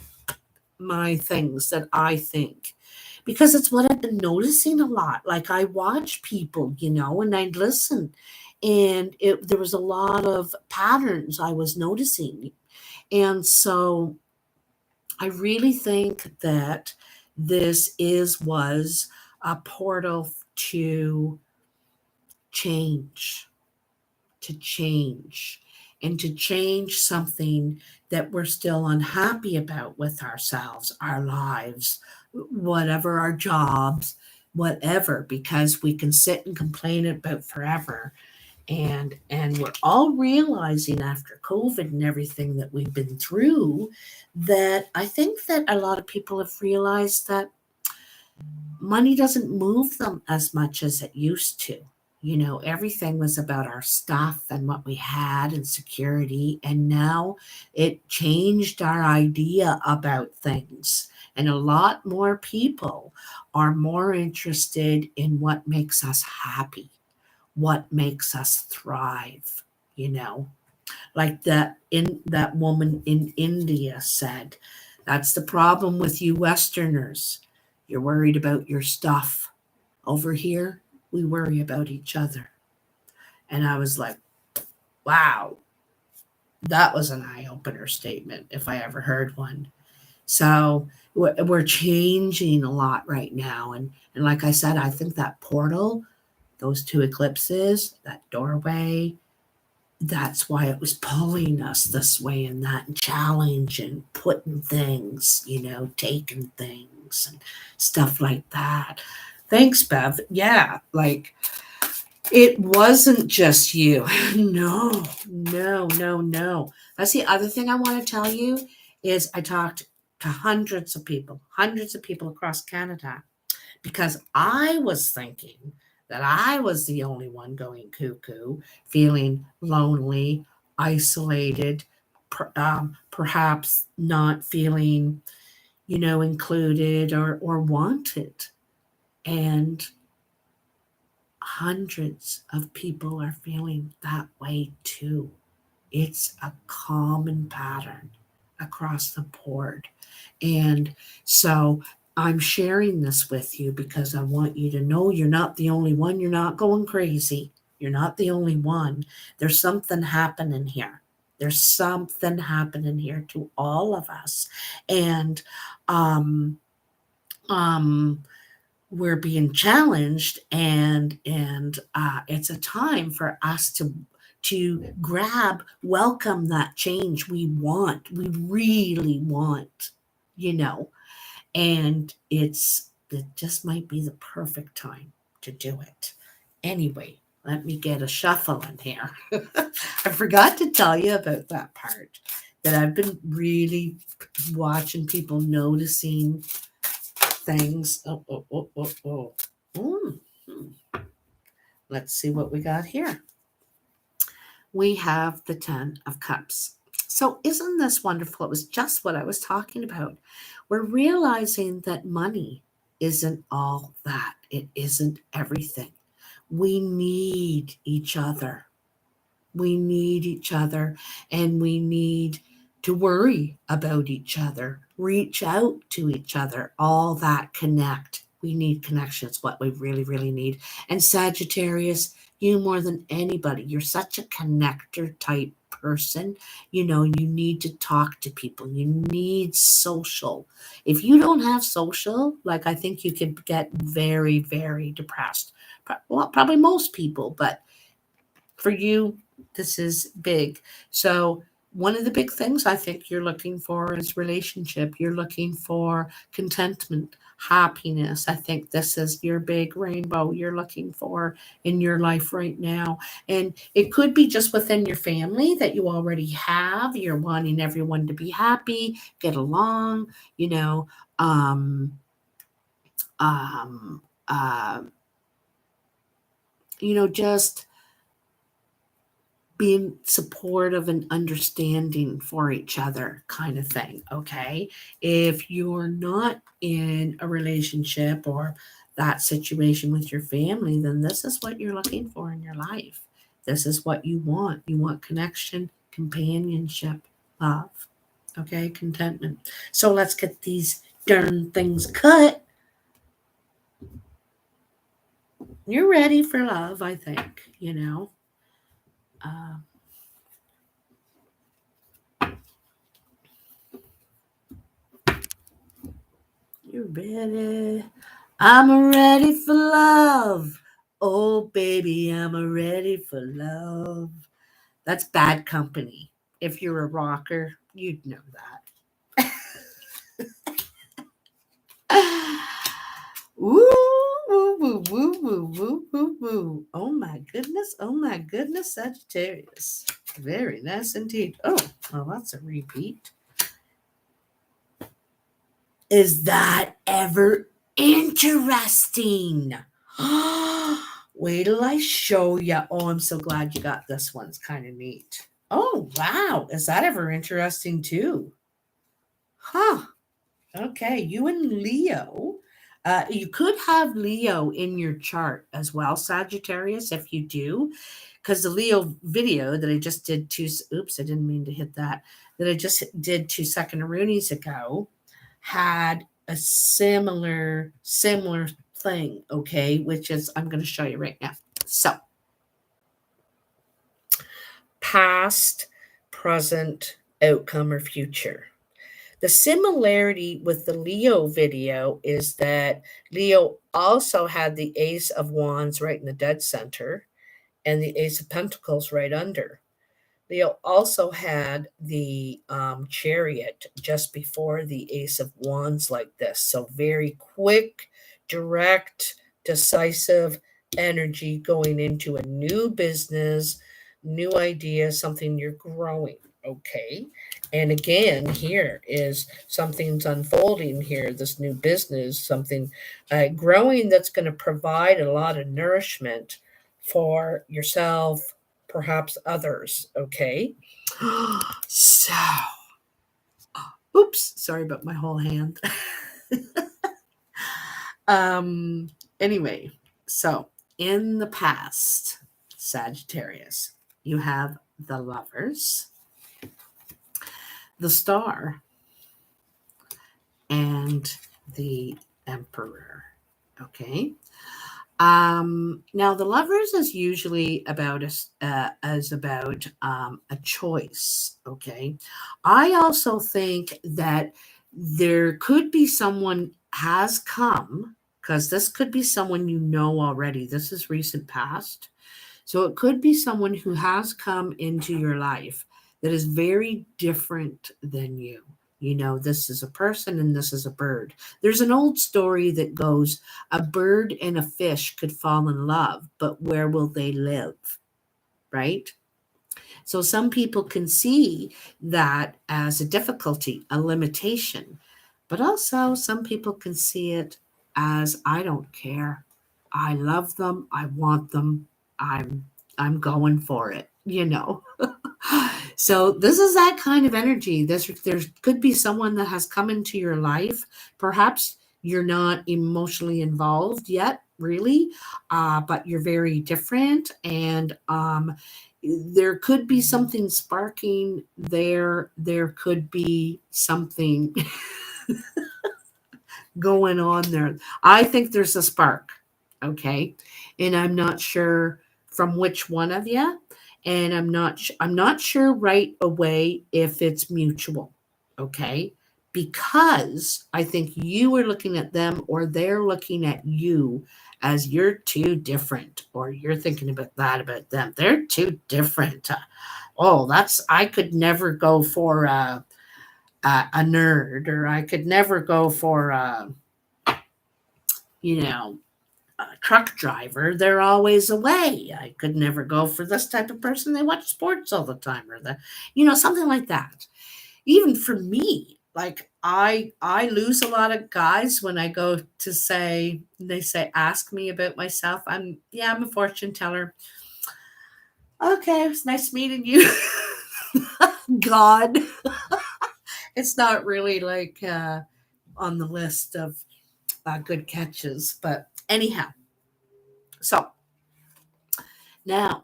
things that I think. Because it's what I've been noticing a lot. Like I watch people, and I listen, and there was a lot of patterns I was noticing. And so I really think that was a portal to change, to change, and to change something that we're still unhappy about with ourselves, our lives, whatever, our jobs, whatever, because we can sit and complain about forever. And we're all realizing after COVID and everything that we've been through, that I think that a lot of people have realized that money doesn't move them as much as it used to. Everything was about our stuff and what we had and security. And now it changed our idea about things. And a lot more people are more interested in what makes us happy, what makes us thrive, like that woman in India said, that's the problem with you Westerners. You're worried about your stuff. Over here, we worry about each other. And I was like, wow, that was an eye-opener statement if I ever heard one. So we're changing a lot right now. And like I said, I think that portal, those two eclipses, that doorway, that's why it was pulling us this way and that, and challenging, putting things, taking things and stuff like that. Thanks, Bev. Yeah, like it wasn't just you. No, no, no, no. That's the other thing I want to tell you is I talked to hundreds of people across Canada, because I was thinking that I was the only one going cuckoo, feeling lonely, isolated, perhaps not feeling, included or wanted. And hundreds of people are feeling that way too. It's a common pattern across the board. And so I'm sharing this with you because I want you to know you're not the only one. You're not going crazy. You're not the only one. There's something happening here. There's something happening here to all of us. And we're being challenged, and it's a time for us to welcome that change we really want, you know, and it just might be the perfect time to do it. Anyway, let me get a shuffle in here. I forgot to tell you about that part, that I've been really watching people noticing things. Oh. Mm. Let's see what we got here. We have the 10 of Cups. So isn't this wonderful? It was just what I was talking about. We're realizing that money isn't all that. It isn't everything. We need each other. We need each other, and we need to worry about each other, reach out to each other, all that connect. We need connection. It's what we really, really need. And Sagittarius, you more than anybody, you're such a connector type person. You know, you need to talk to people. You need social. If you don't have social, like, I think you could get very, very depressed. Well, probably most people, but for you, this is big. So one of the big things I think you're looking for is relationship. You're looking for contentment, happiness. I think this is your big rainbow you're looking for in your life right now. And it could be just within your family that you already have. You're wanting everyone to be happy, get along, you know, um, uh, just being supportive and understanding for each other, kind of thing. Okay. If you're not in a relationship or that situation with your family, then this is what you're looking for in your life. This is what you want. You want connection, companionship, love. Okay. Contentment. So let's get these darn things cut. You're ready for love, I think, Uh, you're ready. I'm ready for love. Oh, baby, I'm ready for love. That's Bad Company. If you're a rocker, you'd know that. Woo, woo, woo, woo, woo, woo, woo, woo. Oh my goodness, Sagittarius. Very nice indeed. Oh, well, that's a repeat. Is that ever interesting? Wait till I show you. Oh, I'm so glad you got this one. It's kind of neat. Oh, wow. Is that ever interesting too? Huh. Okay. You and Leo. You could have Leo in your chart as well, Sagittarius, if you do. Because the Leo video that I just did oops, I didn't mean to hit that I just did 2 roonies ago had a similar thing, okay, which is I'm going to show you right now. So, past, present, outcome, or future. The similarity with the Leo video is that Leo also had the Ace of Wands right in the dead center and the Ace of Pentacles right under. Leo also had the Chariot just before the Ace of Wands, like this. So very quick, direct, decisive energy going into a new business, new idea, something you're growing. Okay. And again, here is something's unfolding here, this new business, something growing that's going to provide a lot of nourishment for yourself, perhaps others. Okay. So, oops, sorry about my whole hand. Anyway, so in the past, Sagittarius, you have the Lovers, the Star, and the Emperor. Okay. Now the Lovers is usually about a choice. Okay. I also think that there could be someone has come, because this could be someone you know already. This is recent past. So it could be someone who has come into your life that is very different than you. You know, this is a person and this is a bird. There's an old story that goes, a bird and a fish could fall in love, but where will they live? Right? So some people can see that as a difficulty, a limitation, but also some people can see it as, I don't care. I love them. I want them. I'm I'm going for it, you know. So this is that kind of energy. There could be someone that has come into your life. Perhaps you're not emotionally involved yet, really, but you're very different, and there could be something sparking there. There could be something going on there. I think there's a spark, okay? And I'm not sure from which one of you, and I'm not sure right away if it's mutual, okay? Because I think you are looking at them or they're looking at you as you're too different, or you're thinking about that about them. They're too different. Oh, that's, I could never go for a nerd, or I could never go for you know, a truck driver. They're always away. I could never go for this type of person. They watch sports all the time, or something like that. Even for me, like I lose a lot of guys when I go to say, they say, ask me about myself. I'm a fortune teller. Okay, it's nice meeting you. God, it's not really like on the list of good catches, but anyhow. So now,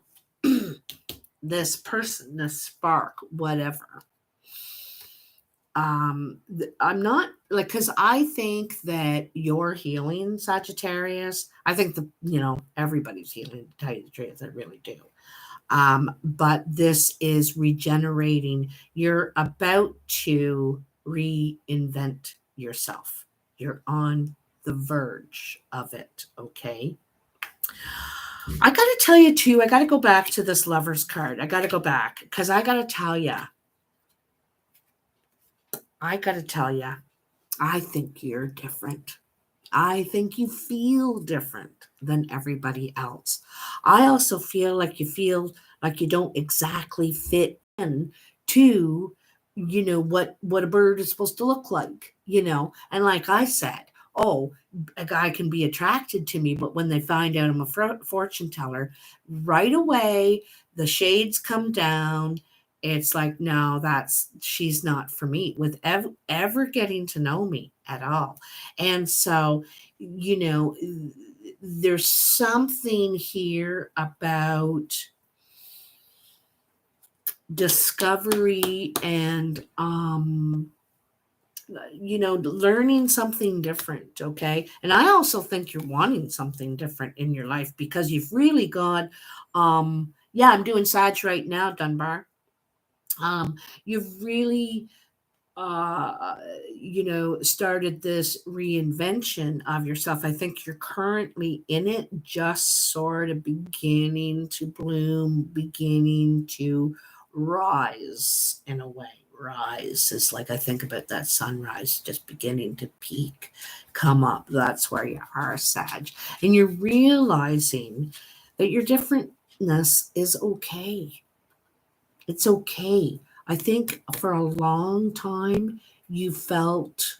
this person, this spark, whatever. I'm not like, because I think that you're healing, Sagittarius. I think everybody's healing. To tell you the truth, I really do. But this is regenerating. You're about to reinvent yourself. You're on the verge of it. Okay. I got to tell you too, I got to go back to this lover's card. I got to go back because I got to tell you, I think you're different. I think you feel different than everybody else. I also feel like you don't exactly fit in to, what a bird is supposed to look like. And like I said, oh, a guy can be attracted to me, but when they find out I'm a fortune teller, right away the shades come down. It's like, no, she's not for me, with ever getting to know me at all. And so, you know, there's something here about discovery and learning something different. Okay. And I also think you're wanting something different in your life, because you've really got I'm doing Sag right now, Dunbar. You've really started this reinvention of yourself. I think you're currently in it, just sort of beginning to bloom, beginning to rise in a way. Rise is like, I think about that sunrise, just beginning to peak, come up. That's where you are, Sag. And you're realizing that your differentness is okay. It's okay. I think for a long time you felt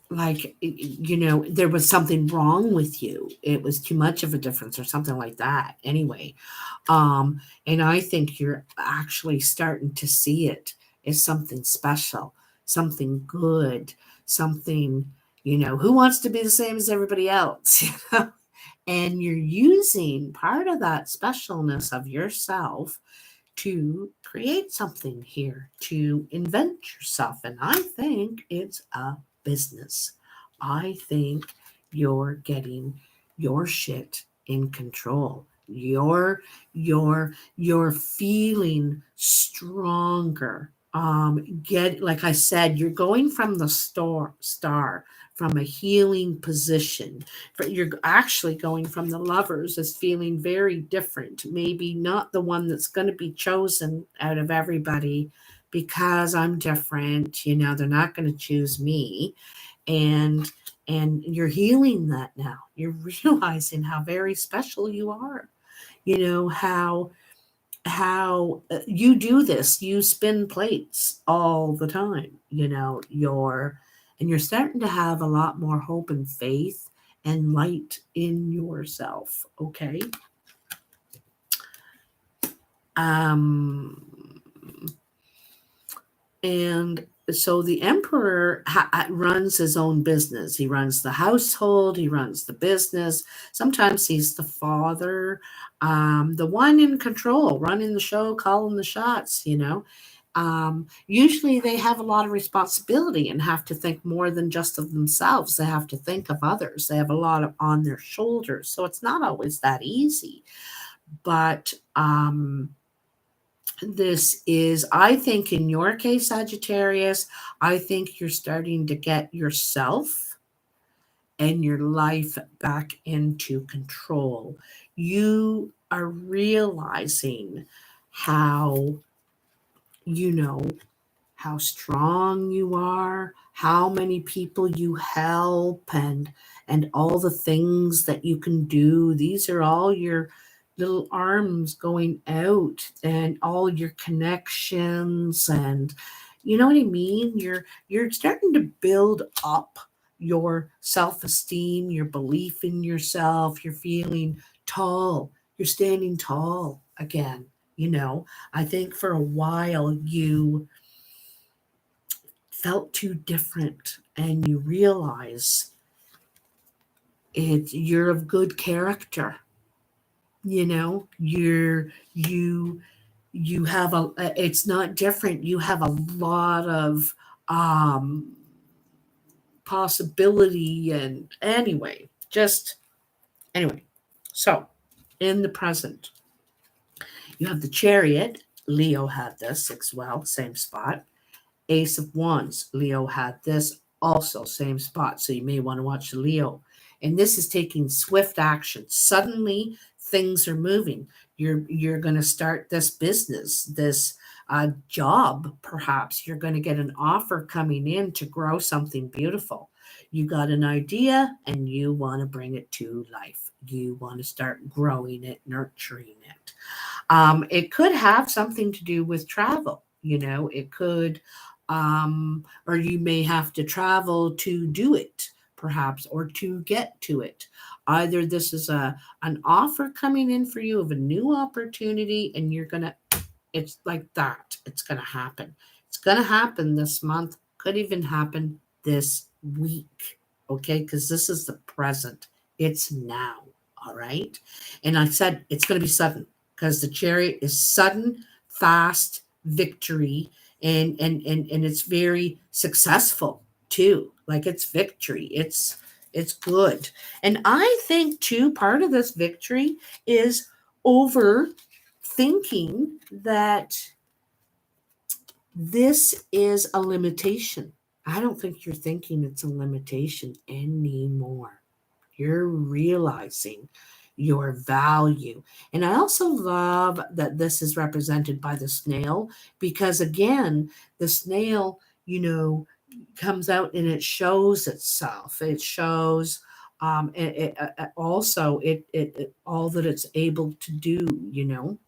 like, there was something wrong with you. It was too much of a difference or something like that. Anyway, and I think you're actually starting to see it as something special, something good, something, who wants to be the same as everybody else? And you're using part of that specialness of yourself to create something here, to invent yourself. And I think it's a business. I think you're getting your shit in control. You're feeling stronger. Get, like I said, you're going from the star from a healing position. You're actually going from the lovers as feeling very different, maybe not the one that's going to be chosen out of everybody because I'm different. They're not going to choose me. and and you're healing that now. You're realizing how very special you are. How you do this. You spin plates all the time. You're starting to have a lot more hope and faith and light in yourself. Okay. um And so the emperor runs his own business. He runs the household, he runs the business. Sometimes he's the father, the one in control, running the show, calling the shots. Usually they have a lot of responsibility and have to think more than just of themselves. They have to think of others. They have a lot on their shoulders. So it's not always that easy. But this is, I think, in your case, Sagittarius, I think you're starting to get yourself and your life back into control. You are realizing how, you know, how strong you are, how many people you help, and all the things that you can do. These are all your little arms going out and all your connections, and you know what I mean? You're starting to build up your self-esteem, your belief in yourself. You're feeling tall. You're standing tall again. I think for a while you felt too different, and you realize you're of good character. You have it's not different. You have a lot of um possibility. And anyway, so in the present, you have the Chariot. Leo had this as well, same spot. Ace of Wands, Leo had this also, same spot. So you may want to watch the Leo. And this is taking swift action. Suddenly things are moving. You're going to start this business, this job, perhaps. You're going to get an offer coming in to grow something beautiful. You got an idea and you want to bring it to life. You want to start growing it, nurturing it. It could have something to do with travel. It could, or you may have to travel to do it, perhaps, or to get to it. Either this is an offer coming in for you of a new opportunity, and it's like that. It's gonna happen. It's gonna happen this month. Could even happen this week. Okay, because this is the present. It's now. All right. And I said it's gonna be sudden, because the Chariot is sudden, fast victory, and it's very successful too. Like, it's victory. It's good. And I think too, part of this victory is over thinking that this is a limitation. I don't think you're thinking it's a limitation anymore. You're realizing your value. And I also love that this is represented by the snail, because again, the snail, comes out and it shows itself. It shows also all that it's able to do.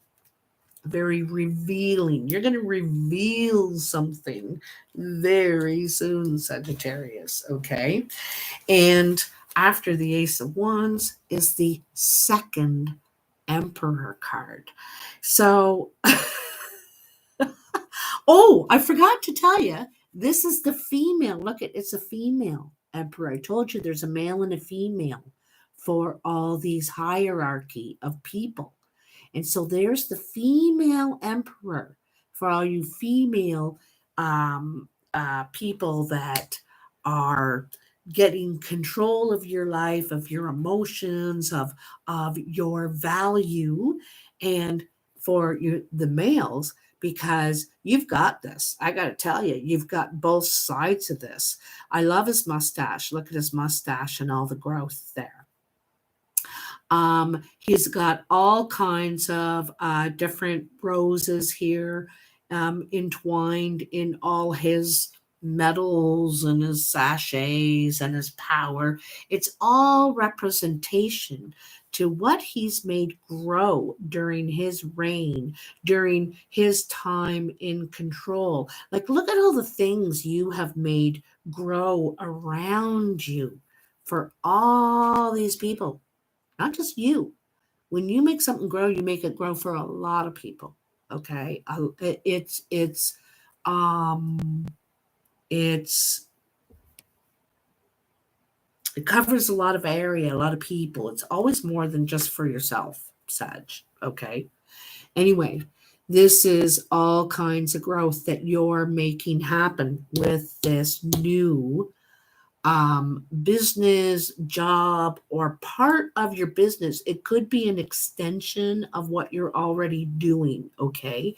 Very revealing. You're going to reveal something very soon, Sagittarius. Okay. And after the Ace of Wands is the second Emperor card. So, oh, I forgot to tell you, this is the female. Look, it's a female Emperor. I told you there's a male and a female for all these hierarchy of people. And so there's the female Emperor for all you female people that are getting control of your life, of your emotions, of your value. And for the males, because you've got this. I got to tell you, you've got both sides of this. I love his mustache. Look at his mustache and all the growth there. He's got all kinds of different roses here entwined in all his medals and his sachets and his power. It's all representation to what he's made grow during his reign, during his time in control. Like, look at all the things you have made grow around you for all these people, not just you. When you make something grow, you make it grow for a lot of people. Okay, um, it's it covers a lot of area, a lot of people. It's always more than just for yourself, Sag. Okay. Anyway, this is all kinds of growth that you're making happen with this new business, job, or part of your business. It could be an extension of what you're already doing, okay?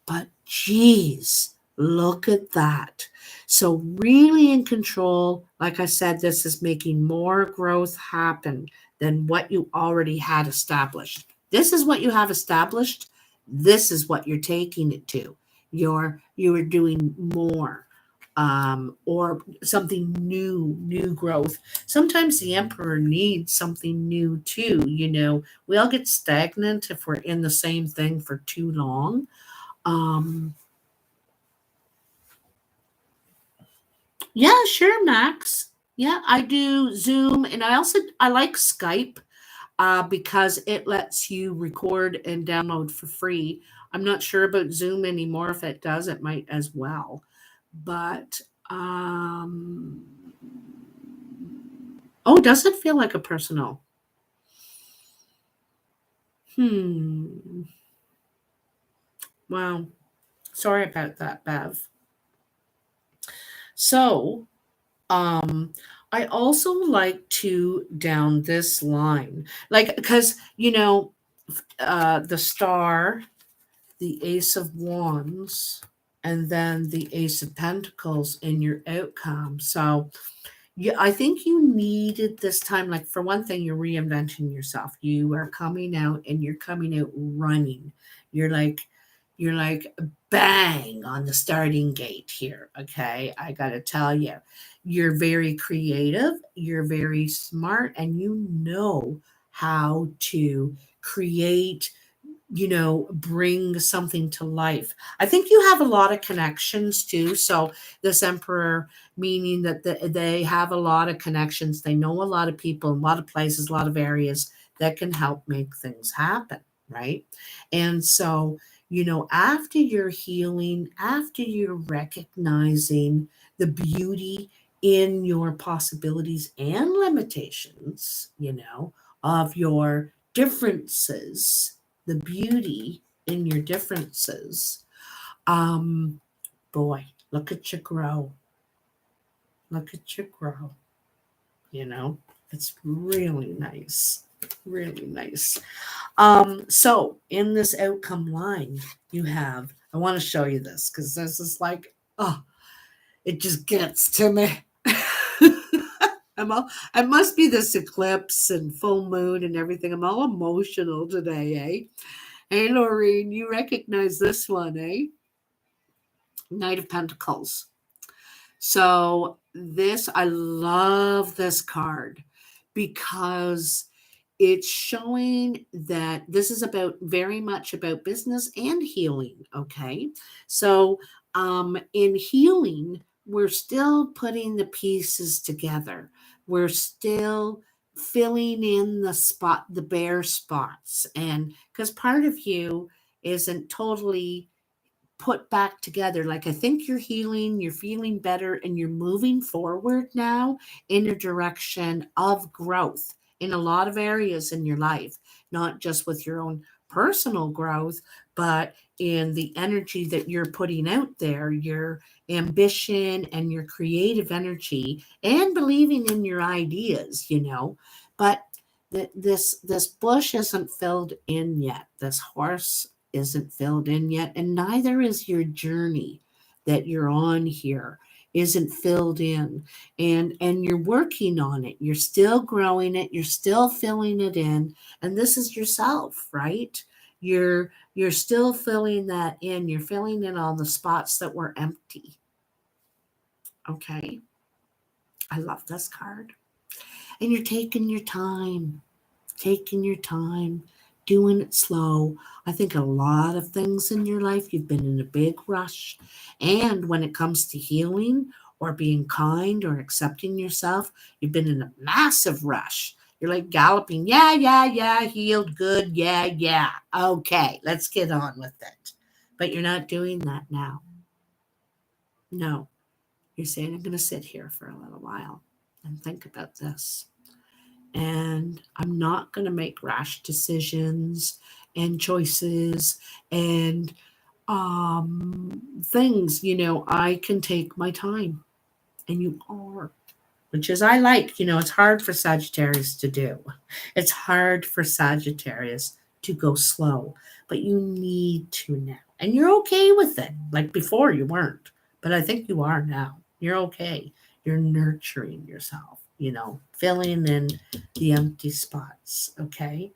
But geez, look at that. So, really in control. Like I said, this is making more growth happen than what you already had established. This is what you have established. This is what you're taking it to. You are doing more, or something new growth. Sometimes the emperor needs something new too. We all get stagnant if we're in the same thing for too long. Um, yeah, sure, Max. Yeah, I do Zoom, and I like Skype because it lets you record and download for free. I'm not sure about Zoom anymore. If it does, it might as well. But um, oh, does it feel like a personal? Hmm. Wow. Sorry about that, Bev. So, um, I also like to down this line, like, because the star, the Ace of Wands, and then the Ace of Pentacles in your outcome. So, yeah, I think you needed this time. Like, for one thing, you're reinventing yourself. You are coming out and you're coming out running. You're like, you're like bang on the starting gate here. Okay. I got to tell you, you're very creative, you're very smart, and you know how to create, bring something to life. I think you have a lot of connections too. So, this emperor, meaning that they have a lot of connections, they know a lot of people, a lot of places, a lot of areas that can help make things happen, right? And so, after you're healing, after you're recognizing the beauty in your possibilities and limitations, of your differences, the beauty in your differences. Um, Boy, look at you grow. Look at you grow. You know, it's really nice. Really nice. So in this outcome line, you have, I want to show you this because this is like, oh, it just gets to me. It must be this eclipse and full moon and everything. I'm all emotional today, eh? Hey, Laureen, you recognize this one, eh? Knight of Pentacles. So I love this card because it's showing that this is about very much about business and healing. Okay. So in healing, we're still putting the pieces together. We're still filling in the bare spots. And because part of you isn't totally put back together. Like, I think you're healing, you're feeling better, and you're moving forward now in a direction of growth in a lot of areas in your life, not just with your own personal growth, but in the energy that you're putting out there, your ambition and your creative energy, and believing in your ideas. But this bush isn't filled in yet. This horse isn't filled in yet, and neither is your journey that you're on here isn't filled in, and you're working on it, you're still growing it, you're still filling it in, and this is yourself, right? You're still filling that in, you're filling in all the spots that were empty. Okay, I love this card. And you're taking your time, doing it slow. I think a lot of things in your life, you've been in a big rush. And when it comes to healing or being kind or accepting yourself, you've been in a massive rush. You're like galloping, yeah, yeah, yeah, healed, good, yeah, yeah. Okay, let's get on with it. But you're not doing that now. No, you're saying, I'm going to sit here for a little while and think about this, and I'm not going to make rash decisions and choices and things. I can take my time, and you are, which is I like. It's hard for Sagittarius to do. It's hard for Sagittarius to go slow, but you need to now. And you're okay with it. Like before, you weren't, but I think you are now. You're okay. You're nurturing yourself, filling in the empty spots. Okay.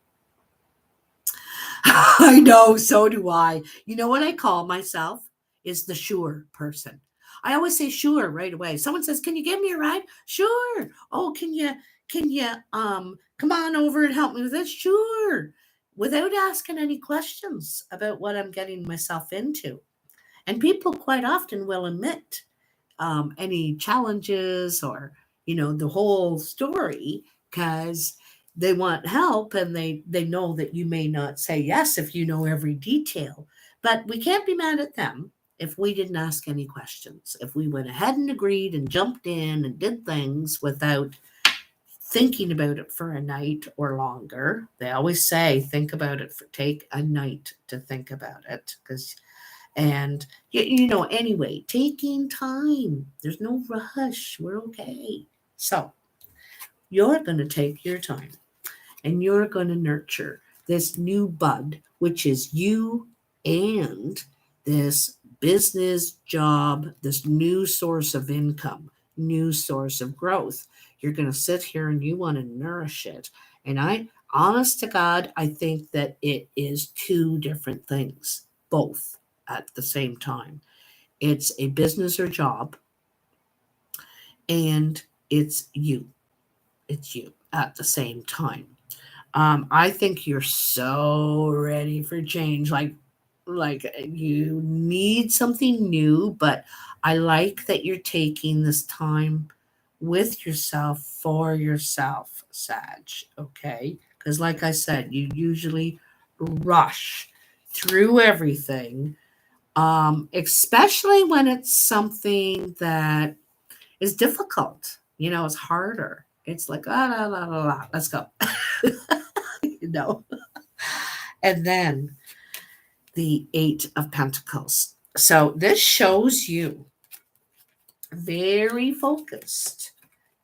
I know, so do I. You know what I call myself is the sure person. I always say sure right away. Someone says, "Can you give me a ride?" Sure. Oh, can you come on over and help me with this? Sure. Without asking any questions about what I'm getting myself into. And people quite often will admit any challenges or the whole story, because they want help, and they know that you may not say yes if you know every detail, but we can't be mad at them if we didn't ask any questions, if we went ahead and agreed and jumped in and did things without thinking about it for a night or longer. They always say think about it, for take a night to think about it, because and anyway, taking time. There's no rush. We're okay. So you're going to take your time, and you're going to nurture this new bud, which is you, and this business job, this new source of income, new source of growth. You're going to sit here and you want to nourish it. And honest to God, I think that it is two different things, both at the same time. It's a business or job, and it's you. It's you at the same time. I think you're so ready for change. Like you need something new, but I like that you're taking this time with yourself for yourself, Sag. Okay, because like I said, you usually rush through everything, especially when it's something that is difficult. It's harder. It's like, ah, la, la, la, la, let's go. you know. And then the Eight of Pentacles. So this shows you very focused,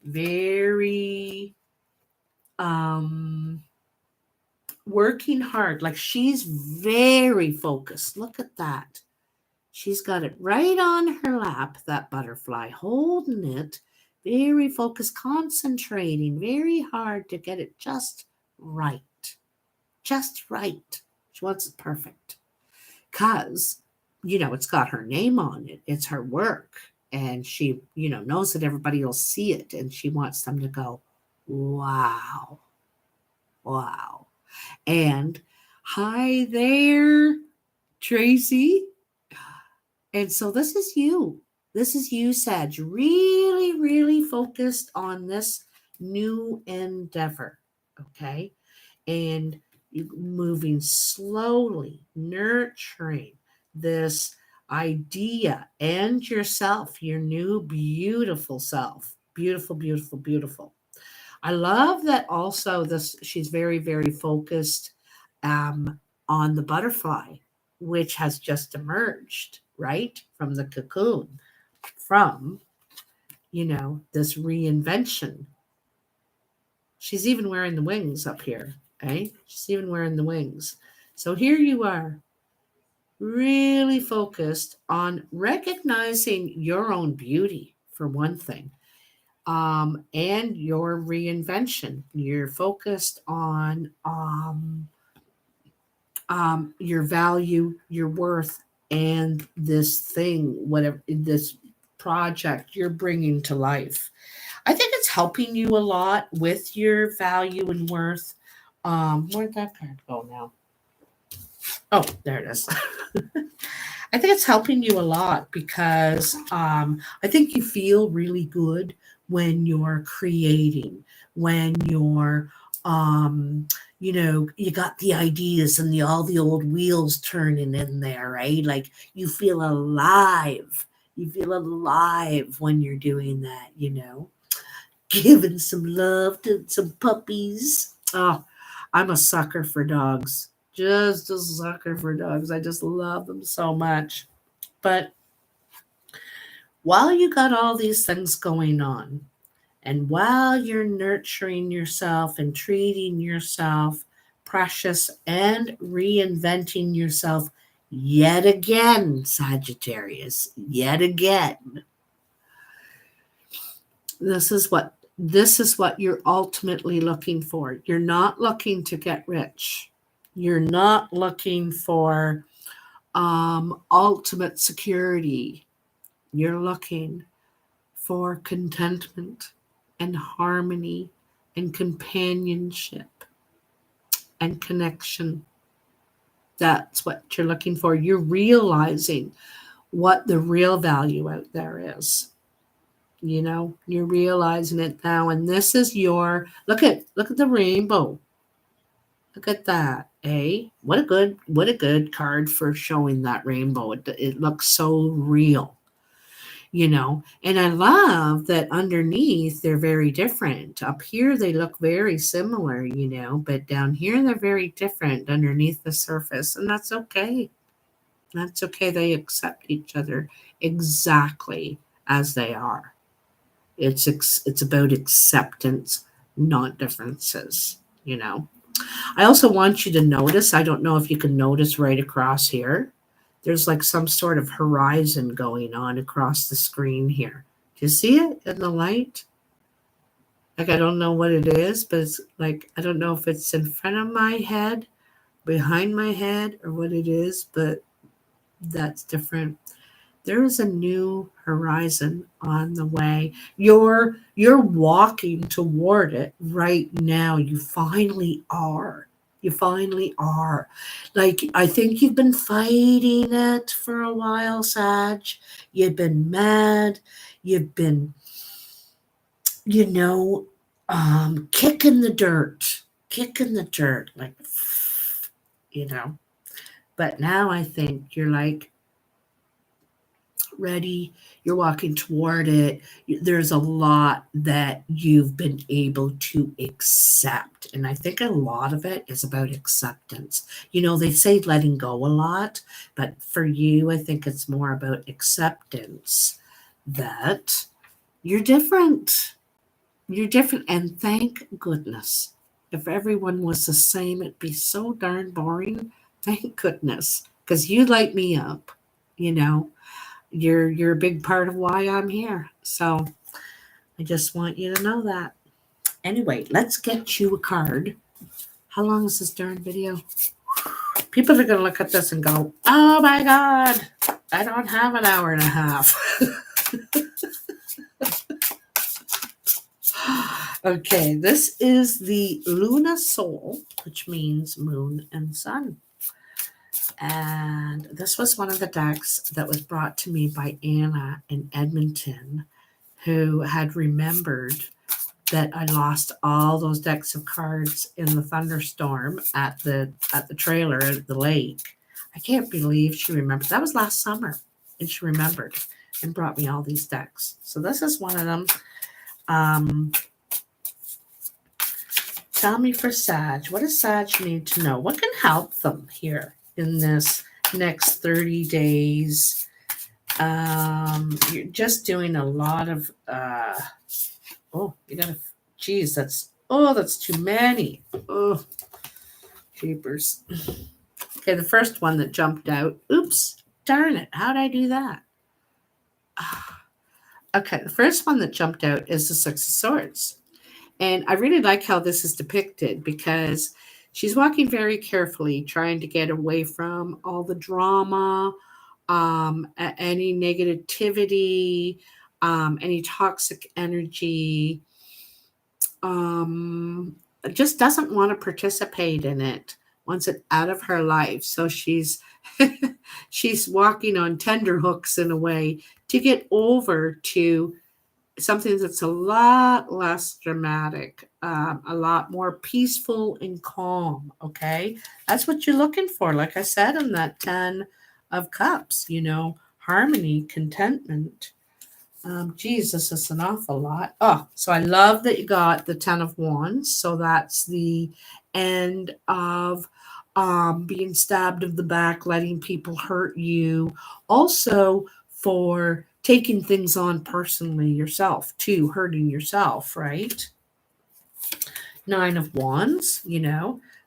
very working hard. Like she's very focused. Look at that. She's got it right on her lap, that butterfly, holding it, very focused, concentrating very hard to get it just right. Just right. She wants it perfect. Because, it's got her name on it. It's her work. And she, knows that everybody will see it. And she wants them to go, wow, wow. And hi there, Tracy. And so this is you. This is you, Sag, really, really focused on this new endeavor. Okay. And you moving slowly, nurturing this idea and yourself, your new beautiful self. Beautiful, beautiful, beautiful. I love that also this she's very, very focused on the butterfly, which has just emerged, right? From the cocoon, from, this reinvention. She's even wearing the wings up here, eh? She's even wearing the wings. So here you are. really focused on recognizing your own beauty, for one thing, and your reinvention. You're focused on your value, your worth, and this thing, whatever this project you're bringing to life. I think it's helping you a lot with your value and worth. Where'd that card go now? Oh, there it is. I think it's helping you a lot because I think you feel really good when you're creating, when you're, you got the ideas and all the old wheels turning in there, right? Like you feel alive. You feel alive when you're doing that. Giving some love to some puppies. Oh, I'm a sucker for dogs. Just a sucker for dogs. I just love them so much. But while you got all these things going on, and while you're nurturing yourself and treating yourself precious and reinventing yourself yet again, Sagittarius, yet again, this is what you're ultimately looking for. You're not looking to get rich. You're not looking for ultimate security. You're looking for contentment and harmony and companionship and connection. That's what you're looking for. You're realizing what the real value out there is. You're realizing it now, and this is your look at the rainbow. Look at that, eh? What a good card for showing that rainbow. It looks so real. And I love that underneath they're very different. Up here they look very similar, but down here they're very different underneath the surface, and that's okay. That's okay. They accept each other exactly as they are. It's about acceptance, not differences. I also want you to notice, I don't know if you can notice right across here, there's like some sort of horizon going on across the screen here. Do you see it in the light? Like, I don't know what it is, but it's like, I don't know if it's in front of my head, behind my head, or what it is, but that's different. There is a new horizon on the way. You're walking toward it right now. You finally are. You finally are. Like, I think you've been fighting it for a while, Sag. You've been mad. You've been, you know, kicking the dirt. Kicking the dirt. Like, you know. But now I think you're like, ready, you're walking toward it. There's a lot that you've been able to accept. And I think a lot of it is about acceptance. They say letting go a lot, but for you, I think it's more about acceptance that you're different. You're different. And thank goodness. If everyone was the same, it'd be so darn boring. Thank goodness. Because you light me up, you know you're a big part of why I'm here. So I just want you to know that. Anyway, let's get you a card. How long is this darn video? People are going to look at this and go, oh my God, I don't have an hour and a half. Okay, this is the Luna Soul, which means moon and sun. And this was one of the decks that was brought to me by Anna in Edmonton, who had remembered that I lost all those decks of cards in the thunderstorm at the trailer at the lake. I can't believe she remembered. That was last summer, and she remembered and brought me all these decks. So this is one of them. Tell me for Sag, what does Sag need to know? What can help them here in this next 30 days? You're just doing a lot of geez, that's too many. Oh, jeepers. Okay, the first one that jumped out. Oops, darn it. How'd I do that? Okay, the first one that jumped out is the Six of Swords. And I really like how this is depicted because she's walking very carefully, trying to get away from all the drama, any negativity, any toxic energy. Um, just doesn't want to participate in it. Wants it out of her life. So she's she's walking on tender hooks in a way to get over to something that's a lot less dramatic, a lot more peaceful and calm. Okay, that's what you're looking for. Like I said, in that 10 of Cups, harmony, contentment. Jesus, is an awful lot. Oh, so I love that you got the 10 of Wands. So that's the end of being stabbed of the back, letting people hurt you. Also, for taking things on personally yourself, too, hurting yourself, right? 9 of Wands,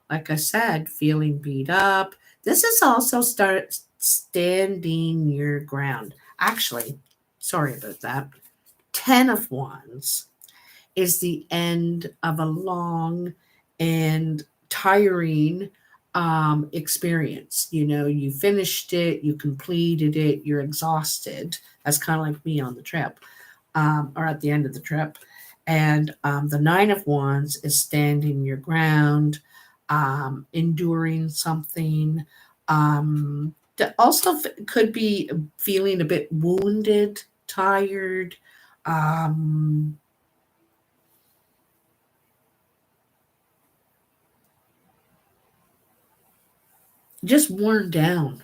like I said, feeling beat up. This is also start standing your ground. Actually, sorry about that. 10 of Wands is the end of a long and tiring experience. You finished it, you completed it, you're exhausted. That's kind of like me on the trip, or at the end of the trip. And the 9 of Wands is standing your ground, enduring something. That also could be feeling a bit wounded, tired, um, just worn down.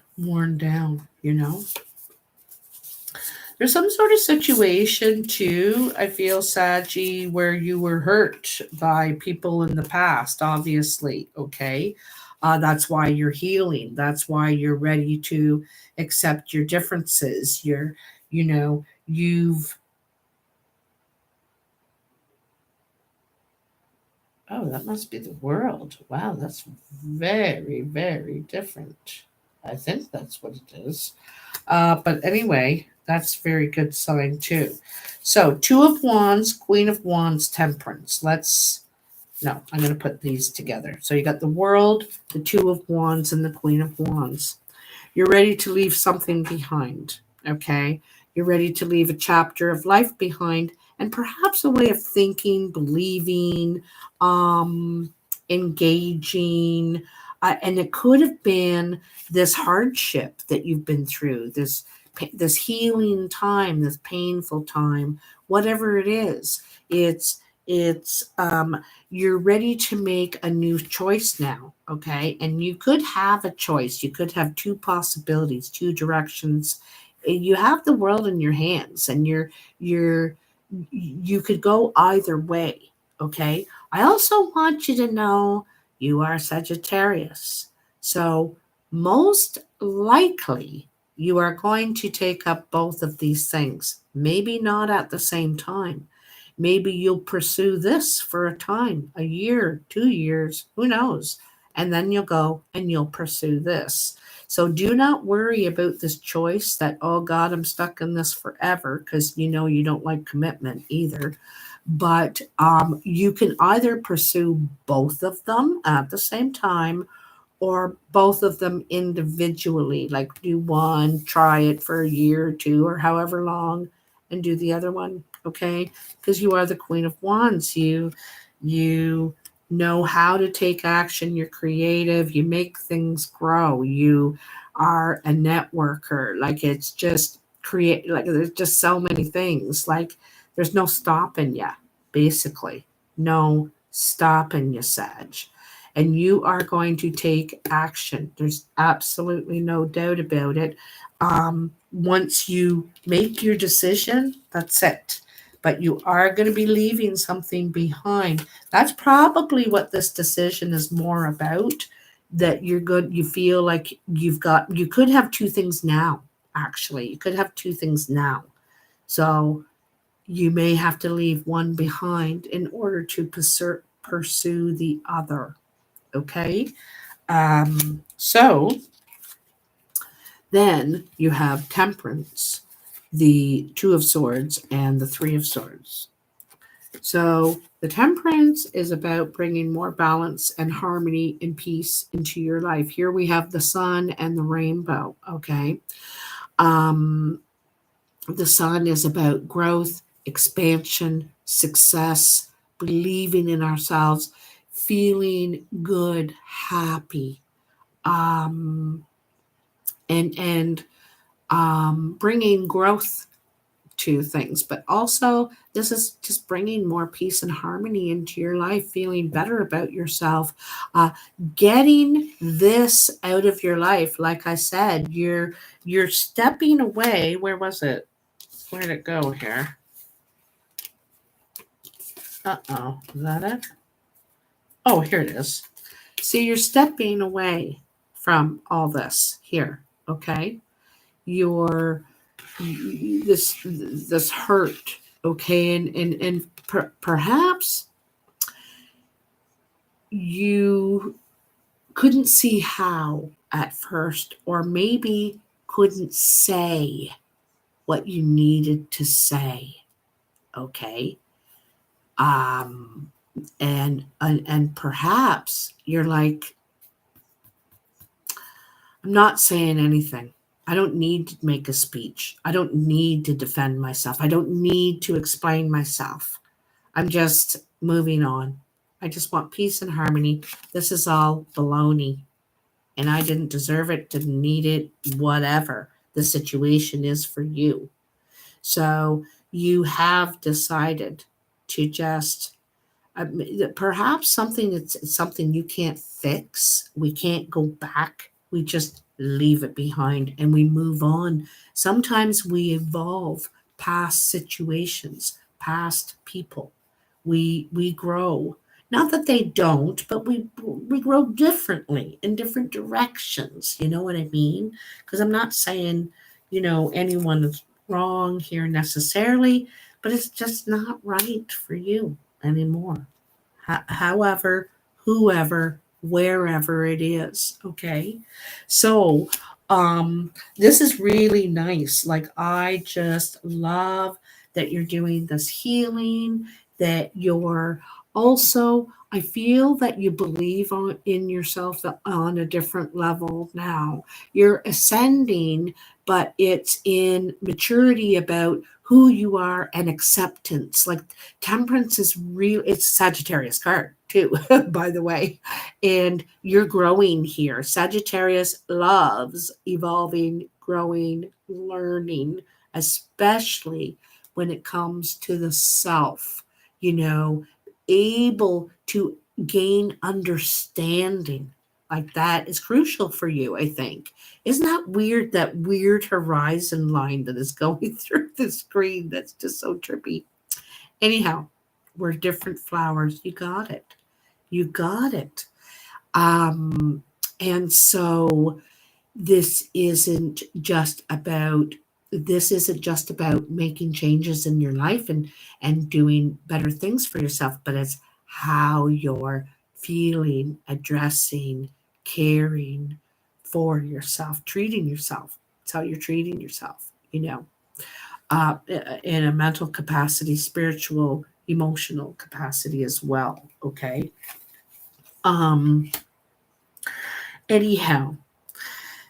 There's some sort of situation too, I feel, Saji, where you were hurt by people in the past, obviously. Okay. That's why you're healing. That's why you're ready to accept your differences. You've, oh, that must be the World. Wow, that's very, very different. I think that's what it is. But anyway, that's very good sign too. So 2 of Wands, Queen of Wands, Temperance. No, I'm going to put these together. So you got the World, the 2 of Wands, and the Queen of Wands. You're ready to leave something behind. Okay. You're ready to leave a chapter of life behind and perhaps a way of thinking, believing, um, engaging. And it could have been this hardship that you've been through, this healing time, this painful time, whatever it is. It's you're ready to make a new choice now. Okay, and you could have a choice. You could have two possibilities, two directions. You have the world in your hands, and you could go either way. Okay, I also want you to know you are Sagittarius, so most likely you are going to take up both of these things, maybe not at the same time. Maybe you'll pursue this for a time, a year, 2 years, who knows? And then you'll go and you'll pursue this. So do not worry about this choice that, oh God, I'm stuck in this forever, because you don't like commitment either. But you can either pursue both of them at the same time or both of them individually, like do one, try it for a year or two or however long, and do the other one. Okay, because you are the Queen of Wands. You know how to take action. You're creative. You make things grow. You are a networker. Like, it's just create, like there's just so many things. Like, there's no stopping you, basically. No stopping you, Sag. And you are going to take action. There's absolutely no doubt about it. Once you make your decision, that's it. But you are going to be leaving something behind. That's probably what this decision is more about. That you're good, you feel like you could have two things now, actually. You could have two things now. So you may have to leave one behind in order to pursue the other. Okay. So then you have Temperance, the Two of Swords, and the Three of Swords. So the Temperance is about bringing more balance and harmony and peace into your life. Here we have the sun and the rainbow. Okay. Um, the sun is about growth, expansion, success, believing in ourselves, feeling good, happy, um, and bringing growth to things. But also, this is just bringing more peace and harmony into your life, feeling better about yourself, getting this out of your life. Like I said, you're stepping away. Where was it? Where did it go here? Is that it? Oh, here it is. See, you're stepping away from all this here. Okay, you're this hurt. Okay, and perhaps you couldn't see how at first, or maybe couldn't say what you needed to say. Okay, um, and perhaps you're like, I'm not saying anything. I don't need to make a speech. I don't need to defend myself. I don't need to explain myself. I'm just moving on. I just want peace and harmony. This is all baloney. And I didn't deserve it, didn't need it, whatever the situation is for you. So you have decided to just perhaps it's something you can't fix. We can't go back. We just leave it behind and we move on. Sometimes we evolve past situations, past people. We grow. Not that they don't, but we grow differently in different directions. You know what I mean? Because I'm not saying, anyone is wrong here necessarily, but it's just not right for you anymore. However, whoever, wherever it is. Okay. So, this is really nice. Like, I just love that you're doing this healing, that you're also, I feel that you believe in yourself on a different level now. You're ascending, but it's in maturity about who you are and acceptance. Like, Temperance is real. It's Sagittarius card too, by the way. And you're growing here. Sagittarius loves evolving, growing, learning, especially when it comes to the self, you know, able to gain understanding. Like, that is crucial for you, I think. Isn't that weird? That weird horizon line that is going through the screen. That's just so trippy. Anyhow, we're different flowers. You got it. You got it. Um, and so this isn't just about making changes in your life and doing better things for yourself, but it's how you're feeling, addressing, caring for yourself, treating yourself. It's how you're treating yourself, in a mental capacity, spiritual, emotional capacity as well. Okay. Um, anyhow,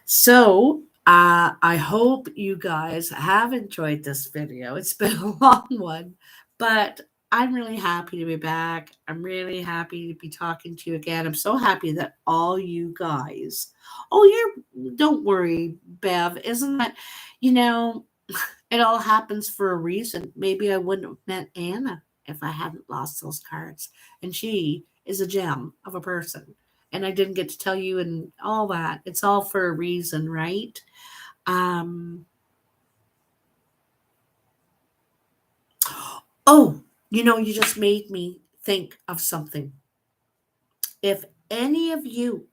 so I hope you guys have enjoyed this video. It's been a long one, but I'm really happy to be back. I'm really happy to be talking to you again. I'm so happy that all you guys, don't worry, Bev, isn't that, you know, it all happens for a reason. Maybe I wouldn't have met Anna if I hadn't lost those cards. And she is a gem of a person. And I didn't get to tell you and all that. It's all for a reason, right? Um, oh, you just made me think of something. If any of you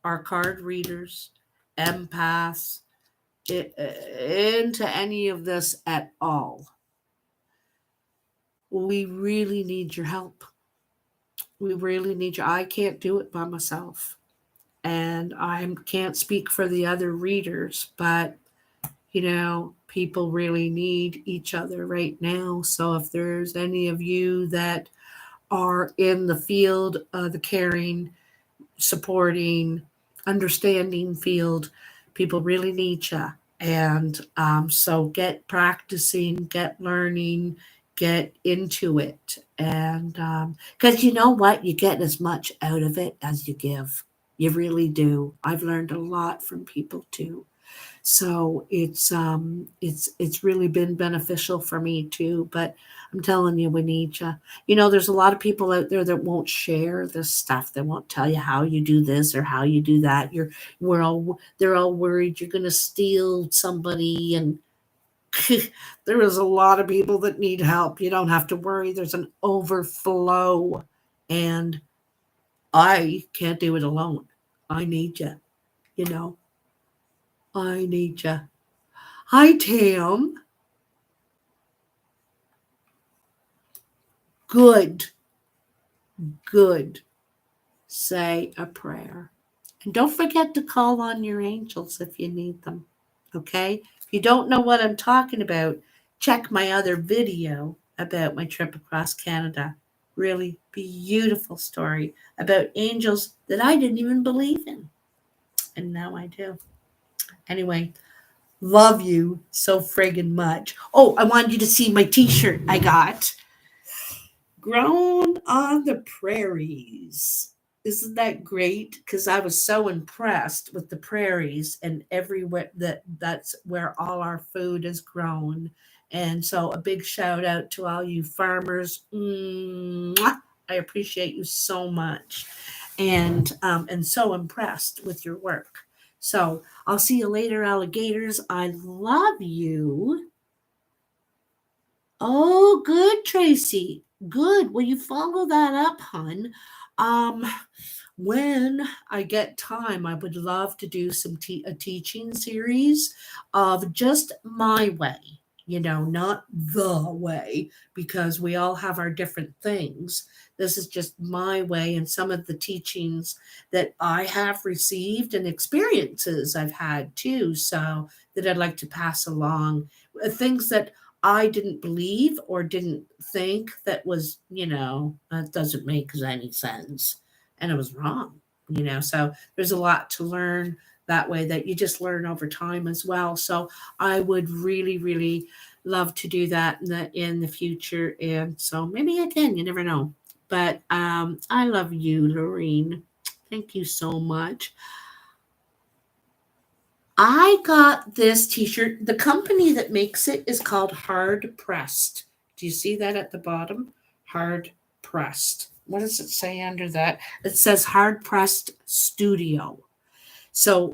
are card readers, empaths, into any of this at all, we really need your help. We really need you. I can't do it by myself. And I can't speak for the other readers, but people really need each other right now. So if there's any of you that are in the field, the caring, supporting, understanding field, people really need you. And so get practicing, get learning, get into it. And because you know what? You get as much out of it as you give. You really do. I've learned a lot from people too. So it's really been beneficial for me too. But I'm telling you, we need you. There's a lot of people out there that won't share this stuff. They won't tell you how you do this or how you do that. They're all worried you're gonna steal somebody, and there is a lot of people that need help. You don't have to worry. There's an overflow, and I can't do it alone. I need you. You know, I need you. Hi, Tam. Good, good. Say a prayer. And don't forget to call on your angels if you need them. Okay? If you don't know what I'm talking about, check my other video about my trip across Canada. Really beautiful story about angels that I didn't even believe in. And now I do. Anyway, love you so friggin' much. Oh, I wanted you to see my t shirt I got. Grown on the prairies. Isn't that great? Because I was so impressed with the prairies and everywhere that's where all our food is grown. And so a big shout out to all you farmers. Mwah! I appreciate you so much, and so impressed with your work. So I'll see you later, alligators. I love you. Oh, good, Tracy. Good. Will you follow that up, hun? Um, when I get time, I would love to do a teaching series of just my way, not the way, because we all have our different things. This is just my way and some of the teachings that I have received and experiences I've had too. So that I'd like to pass along, things that I didn't believe or didn't think that was, that doesn't make any sense. And it was wrong, So there's a lot to learn that way that you just learn over time as well. So I would really, really love to do that in the future. And so maybe I can, you never know. But I love you, Lorene. Thank you so much. I got this t-shirt. The company that makes it is called Hard Pressed. Do you see that at the bottom? Hard Pressed. What does it say under that? It says Hard Pressed Studio. So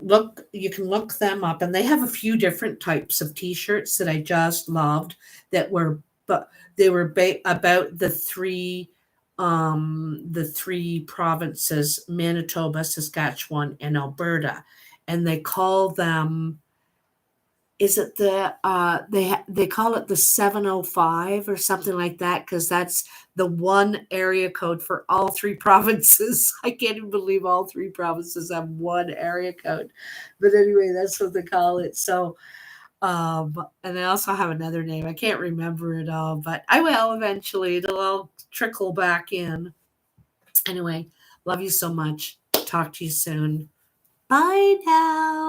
you can look them up, and they have a few different types of t-shirts that I just loved but they were about the three provinces, Manitoba, Saskatchewan, and Alberta, and they call them, is it they call it the 705 or something like that, because that's the one area code for all three provinces. I can't even believe all three provinces have one area code, but anyway, that's what they call it. So and they also have another name. I can't remember it all, but I will eventually. It'll all trickle back in. Anyway, love you so much. Talk to you soon. Bye now.